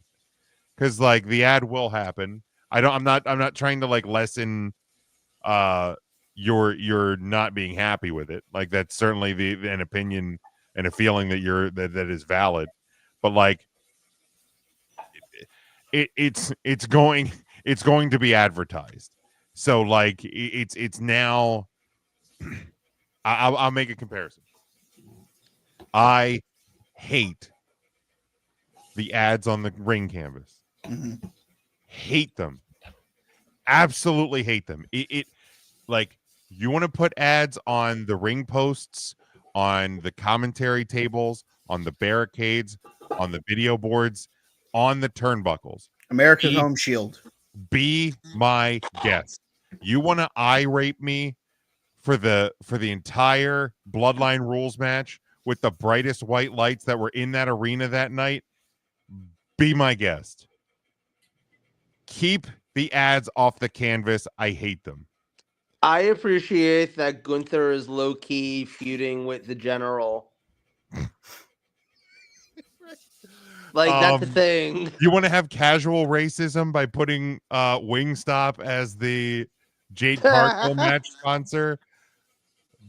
because like the ad will happen. I'm not trying to like lessen your not being happy with it. Like, that's certainly an opinion and a feeling that is valid, but like it's going to be advertised. So like it's now. I'll make a comparison. I hate the ads on the ring canvas. Mm-hmm. Hate them. Absolutely hate them. It like, you want to put ads on the ring posts, on the commentary tables, on the barricades, on the video boards, on the turnbuckles. America's Home Shield. Be my guest. You want to irate me for the entire Bloodline Rules match with the brightest white lights that were in that arena that night? Be my guest. Keep the ads off the canvas. I hate them. I appreciate that Gunther is low-key feuding with the General. Like, that's the thing. You want to have casual racism by putting Wingstop as the Jade Cargill match sponsor?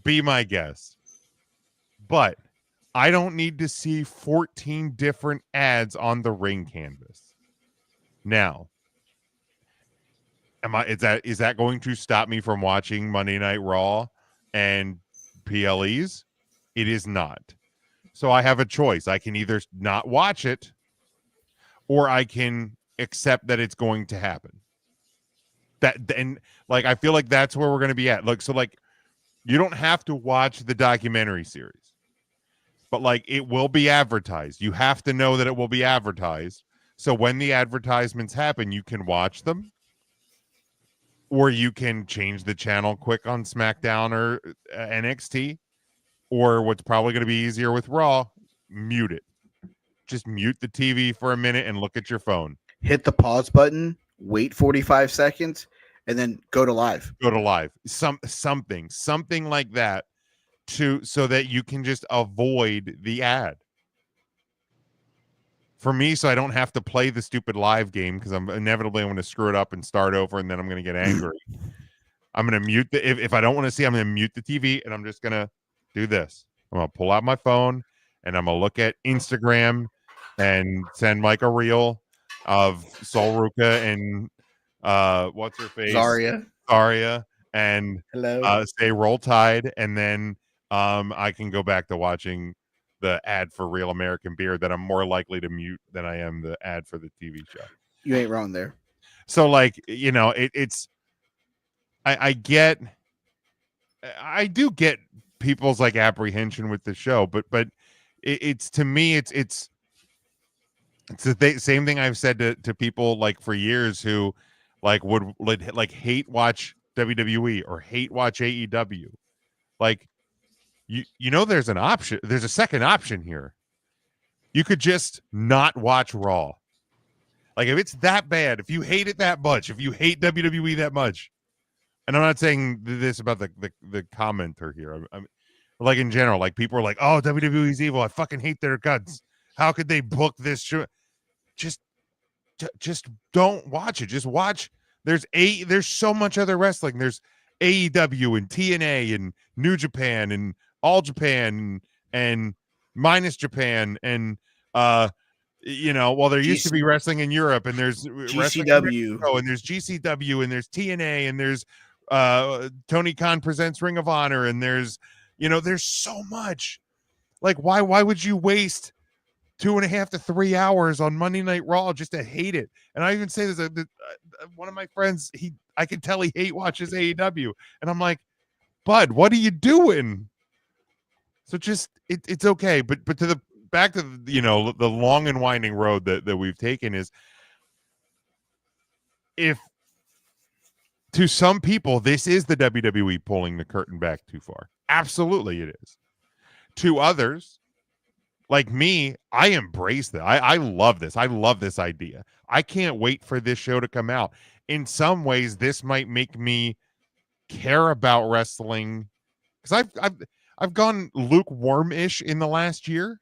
Be my guest. But I don't need to see 14 different ads on the ring canvas. Now, is that going to stop me from watching Monday Night Raw and PLEs? It is not. So I have a choice. I can either not watch it, or I can accept that it's going to happen. And like, I feel like that's where we're going to be at. Look, so like, you don't have to watch the documentary series, but like, it will be advertised. You have to know that it will be advertised. So when the advertisements happen, you can watch them, or you can change the channel quick on SmackDown or NXT, or what's probably going to be easier with Raw, mute it. Just mute the TV for a minute and look at your phone. Hit the pause button, wait 45 seconds, and then go to live. Go to live. Something like that, so that you can just avoid the ad. For me, so I don't have to play the stupid live game, because I'm going to screw it up and start over, and then I'm going to get angry. I'm going to mute if I don't want to see, I'm going to mute the TV, and I'm just going to do this. I'm going to pull out my phone, and I'm going to look at Instagram and send Mike a reel of Sol Ruka and what's her face? Zarya, and hello. Say Roll Tide, and then I can go back to watching the ad for Real American Beer that I'm more likely to mute than I am the ad for the TV show. You ain't wrong there. So like, you know, it's I do get people's like apprehension with the show, but it's to me, it's the same thing I've said to people like for years who like would like hate watch WWE or hate watch AEW. Like, you know, there's a second option here. You could just not watch Raw. Like, if it's that bad, if you hate it that much, if you hate WWE that much, and I'm not saying this about the commenter here, I'm like, in general, like, people are like, oh, WWE's evil, I fucking hate their guts, how could they book this show? Just don't watch it. Just watch. There's so much other wrestling. There's AEW and TNA and New Japan and All Japan and minus Japan and you know, well, there used to be wrestling in Europe, and there's wrestling in Mexico, and there's GCW, and there's TNA, and there's Tony Khan presents Ring of Honor, and there's, you know, there's so much. Like, why would you waste 2.5 to 3 hours on Monday Night Raw just to hate it? And I even say this, one of my friends, I can tell he watches AEW, and I'm like, bud, what are you doing? So just it's okay, but to the back to the, you know, the long and winding road that we've taken is, if to some people this is the WWE pulling the curtain back too far, absolutely it is. To others, like me, I embrace that. I love this. I love this idea. I can't wait for this show to come out. In some ways, this might make me care about wrestling, because I've gone lukewarm-ish in the last year.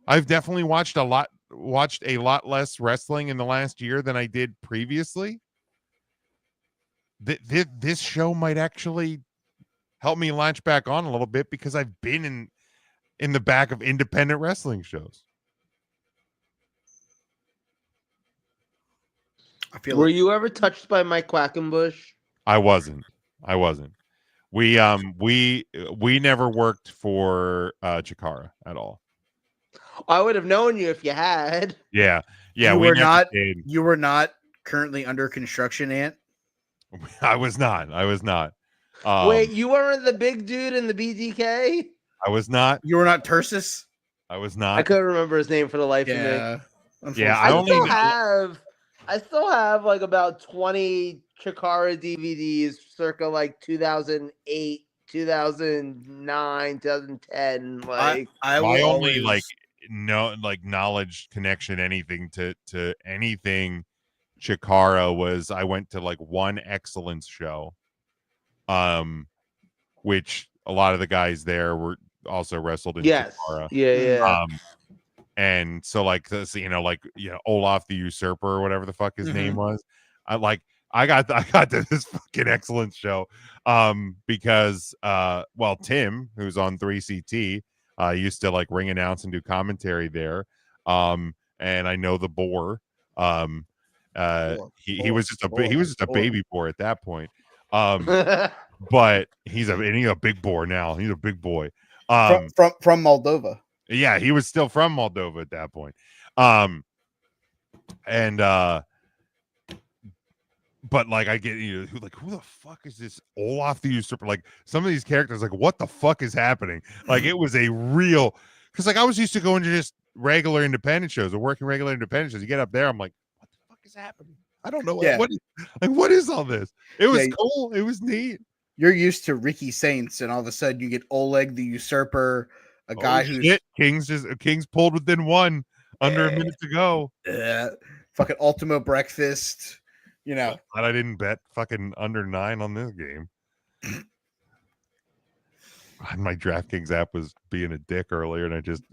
I've definitely watched a lot less wrestling in the last year than I did previously. This show might actually help me latch back on a little bit, because I've been in the back of independent wrestling shows. Were you ever touched by Mike Quackenbush? I wasn't. We never worked for Chikara at all. I would have known you if you had. Yeah. You we were never not. did. You were not currently under construction, Ant. I was not. Wait, you weren't the big dude in the BDK? I was not. You were not Tursus. I was not. I couldn't remember his name for the life of me. Yeah, I still have like about 20 Chikara DVDs circa like 2008, 2009, 2010. Like I only like knowledge connection anything to anything Chikara was, I went to like one Excellence show, which a lot of the guys there were also wrestled in Chikara. Yeah. And so like this, Olaf the Usurper or whatever the fuck his name was. I got to this fucking Excellence show because Tim, who's on 3CT, used to like ring announce and do commentary there. And I know the boar. He was just a baby boar at that point. But he's a big boar now. He's a big boy. From Moldova. Yeah, he was still from Moldova at that point. But like I get, who the fuck is this Olaf the Usurper? Like some of these characters, like what the fuck is happening? Like it was a real, because like I was used to going to just regular independent shows or working regular independent shows. You get up there, I'm like, what the fuck is happening? I don't know what is all this? It was cool. It was neat. You're used to Ricky Saints, and all of a sudden you get Oleg the Usurper, a guy who's Kings pulled within one under a minute to go. Fucking Ultimo Breakfast. Glad I didn't bet fucking under 9 on this game. My DraftKings app was being a dick earlier, and I just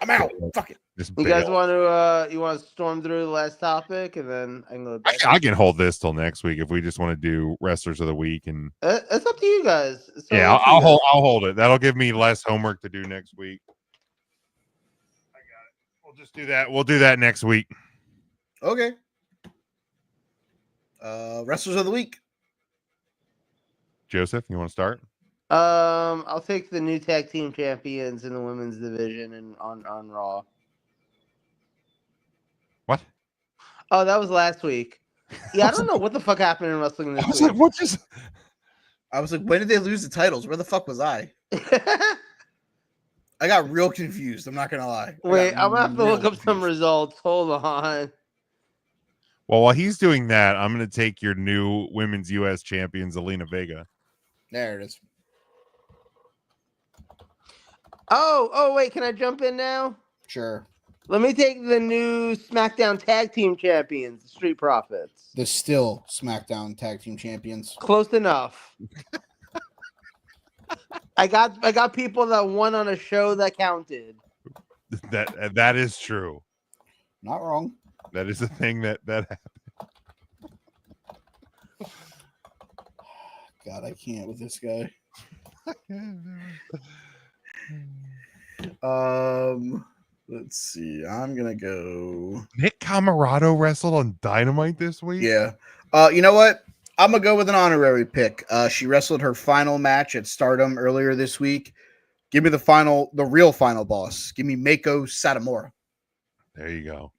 I'm out. Fuck it. You guys want to storm through the last topic, and then I can go back. I can hold this till next week if we just want to do wrestlers of the week, and it's up to you guys. I'll hold it. That'll give me less homework to do next week. I got it. We'll just do that. We'll do that next week. Okay. Wrestlers of the week. Joseph, you want to start? I'll take the new tag team champions in the women's division and on Raw. What? Oh, that was last week. Yeah, I don't know what the fuck happened in wrestling this week. I was like, when did they lose the titles? Where the fuck was I? I got real confused. I'm not gonna lie. Wait, I'm gonna have to look up some results. Hold on. Well, while he's doing that, I'm going to take your new women's U.S. champion, Zelina Vega. There it is. Oh, wait. Can I jump in now? Sure. Let me take the new SmackDown Tag Team Champions, the Street Profits. The still SmackDown Tag Team Champions. Close enough. I got people that won on a show that counted. That is true. Not wrong. That is a thing that happened. God, I can't with this guy. Let's see. I'm gonna go. Nick Camarado wrestled on Dynamite this week. Yeah. You know what? I'm gonna go with an honorary pick. She wrestled her final match at Stardom earlier this week. Give me the real final boss. Give me Mako Satomura. There you go.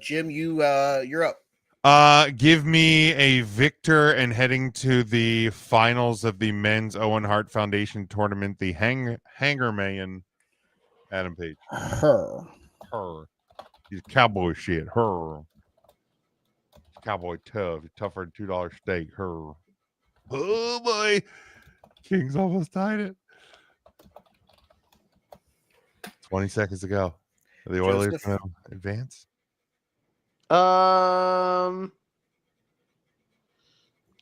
Jim, you're up. Give me a victor and heading to the finals of the men's Owen Hart Foundation tournament, the Hanger Man, Adam Page. Her. He's cowboy shit. Her. Cowboy tough. He's tougher than $2 steak. Her. Oh boy. King's almost tied it. 20 seconds to go. Are the Oilers going to advance?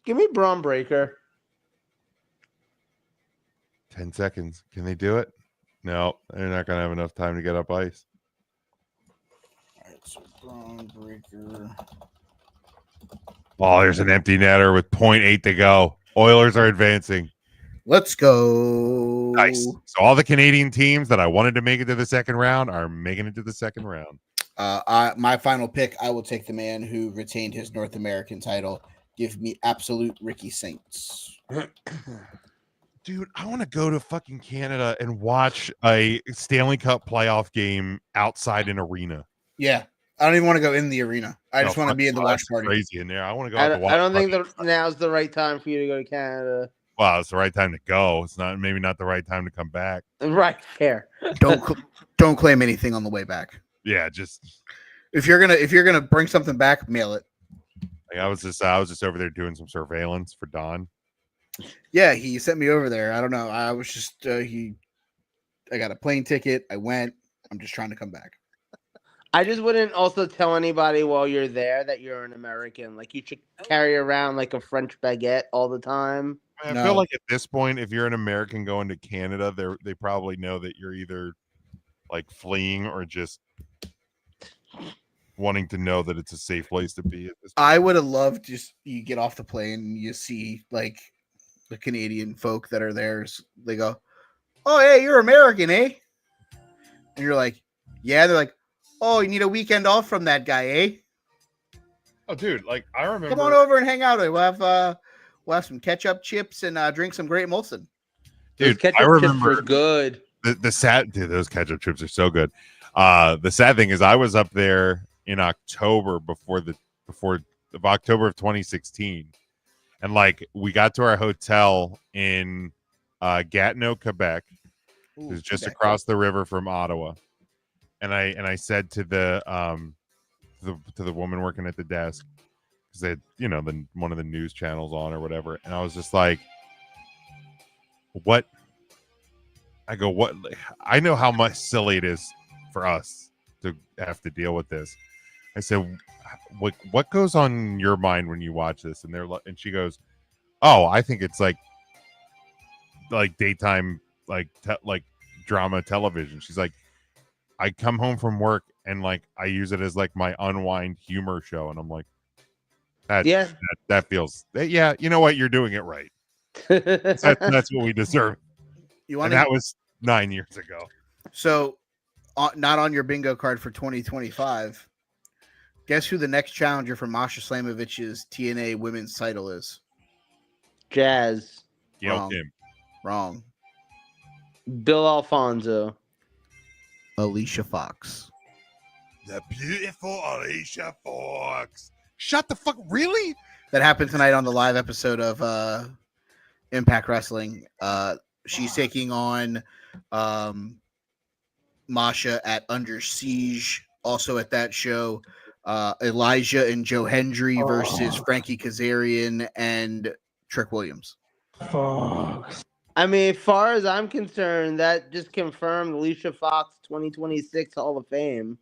Give me Braun Breaker. 10 seconds. Can they do it? No, they're not going to have enough time to get up ice. All right, so Braun Breaker. Oh, there's an empty netter with 0.8 to go. Oilers are advancing. Let's go. Nice. So all the Canadian teams that I wanted to make it to the second round are making it to the second round. My final pick, I will take the man who retained his North American title. Give me absolute Ricky Saints. Dude, I want to go to fucking Canada and watch a Stanley Cup playoff game outside an arena. Yeah. I don't even want to go in the arena. I just want to be in the watch party. Crazy in there. I want to go. I don't think now's the right time for you to go to Canada. Well, it's the right time to go. It's maybe not the right time to come back. Right here. Don't claim anything on the way back. Yeah, just if you're gonna bring something back, mail it. Like I was just over there doing some surveillance for Don. Yeah, he sent me over there. I don't know. I was just I got a plane ticket. I went. I'm just trying to come back. I just wouldn't also tell anybody while you're there that you're an American. Like you should carry around like a French baguette all the time. I feel like at this point, if you're an American going to Canada, they probably know that you're either like fleeing or just wanting to know that it's a safe place to be. At this point. I would have loved just you get off the plane and you see like the Canadian folk that are there. They go, "Oh, hey, you're American, eh?" And you're like, "Yeah." They're like, "Oh, you need a weekend off from that guy, eh?" Oh, dude, like I remember. Come on over and hang out. We'll have some ketchup chips and drink some Great Molson. Dude, ketchup I remember chips were good. The sad dude, those ketchup chips are so good. The sad thing is I was up there in October before October of 2016. And like we got to our hotel in Gatineau, Quebec. It's just across the river from Ottawa. And I said to the woman working at the desk, because they had, one of the news channels on or whatever, and I was just like, what? I go, what? I know how much silly it is for us to have to deal with this. I said, what goes on your mind when you watch this? And she goes, oh, I think it's like daytime, like drama television. She's like, I come home from work and like I use it as like my unwind humor show, and I'm like, that feels, yeah. You know what? You're doing it right. That's what we deserve. That was 9 years ago. So, not on your bingo card for 2025. Guess who the next challenger for Masha Slamovich's TNA Women's title is? Jazz. Gail Kim. Wrong. Bill Alfonso. Alicia Fox. The beautiful Alicia Fox. Shut the fuck. Really? That happened tonight on the live episode of Impact Wrestling. She's taking on Masha at Under Siege. Also at that show, Elijah and Joe Hendry versus Frankie Kazarian and Trick Williams. I mean, as far as I'm concerned, that just confirmed Alicia Fox 2026 Hall of Fame.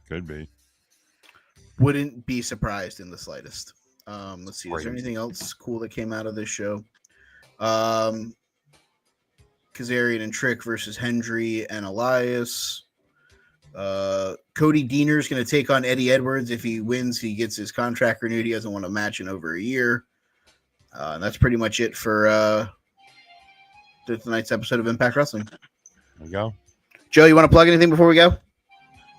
Could be. Wouldn't be surprised in the slightest. Let's see. Is there anything else cool that came out of this show? Kazarian and Trick versus Hendry and Elias. Cody Deaner is going to take on Eddie Edwards. If he wins, he gets his contract renewed. He doesn't want to match in over a year. And that's pretty much it for tonight's episode of Impact Wrestling. There you go. Joe, you want to plug anything before we go?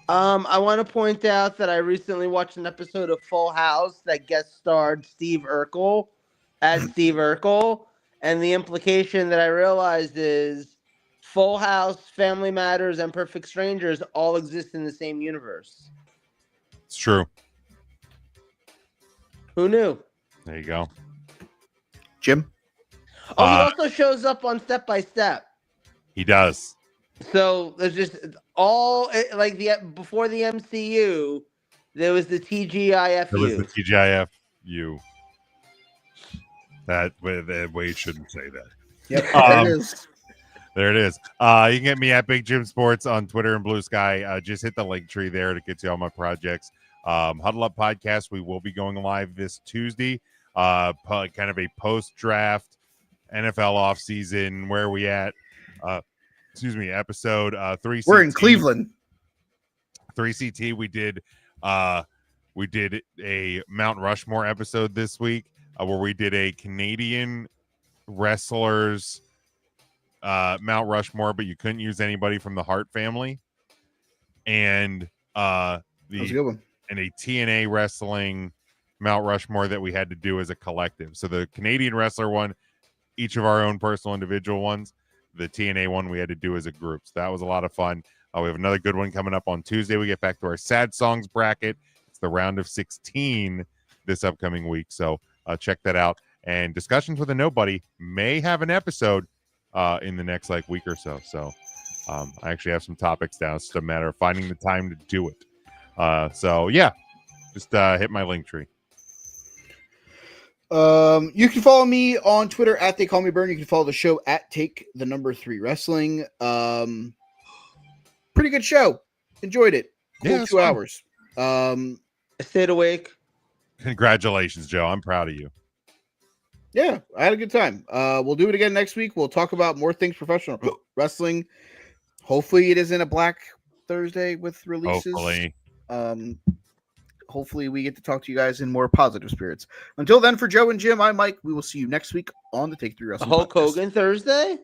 I want to point out that I recently watched an episode of Full House that guest starred Steve Urkel as Steve Urkel, and the implication that I realized is Full House, Family Matters, and Perfect Strangers all exist in the same universe. It's true. Who knew? There you go. Jim? Oh, he also shows up on Step by Step. He does. So there's just all like before the MCU, there was the TGIFU. There was the TGIFU. That Wade shouldn't say that. Yep, there it is. There it is. You can get me at Big Jim Sports on Twitter and Blue Sky. Just hit the link tree there to get you all my projects. Huddle Up Podcast, we will be going live this Tuesday. Kind of a post-draft NFL offseason. Where are we at? Episode 3CT. We're in Cleveland. 3CT. We did a Mount Rushmore episode this week where we did a Canadian wrestlers Mount Rushmore, but you couldn't use anybody from the Hart family. And That was a good one. and a TNA wrestling Mount Rushmore that we had to do as a collective. So the Canadian wrestler one, each of our own personal individual ones. The TNA one we had to do as a group. So that was a lot of fun. We have another good one coming up on Tuesday. We get back to our sad songs bracket. It's the round of 16 this upcoming week. So check that out. And Discussions with a Nobody may have an episode in the next week or so. So I actually have some topics down. It's just a matter of finding the time to do it. So yeah, just hit my link tree. You can follow me on Twitter at They Call Me Burn. You can follow the show at Take the Number 3 Wrestling. Pretty good show. Enjoyed it. Cool Yeah, 2 hours. I stayed awake. Congratulations, Joe. I'm proud of you. Yeah, I had a good time. We'll do it again next week. We'll talk about more things professional wrestling. Hopefully it isn't a Black Thursday with releases. Hopefully we get to talk to you guys in more positive spirits. Until then, for Joe and Jim, I'm Mike. We will see you next week on the Take 3 Wrestling Hulk Podcast. Hogan Thursday?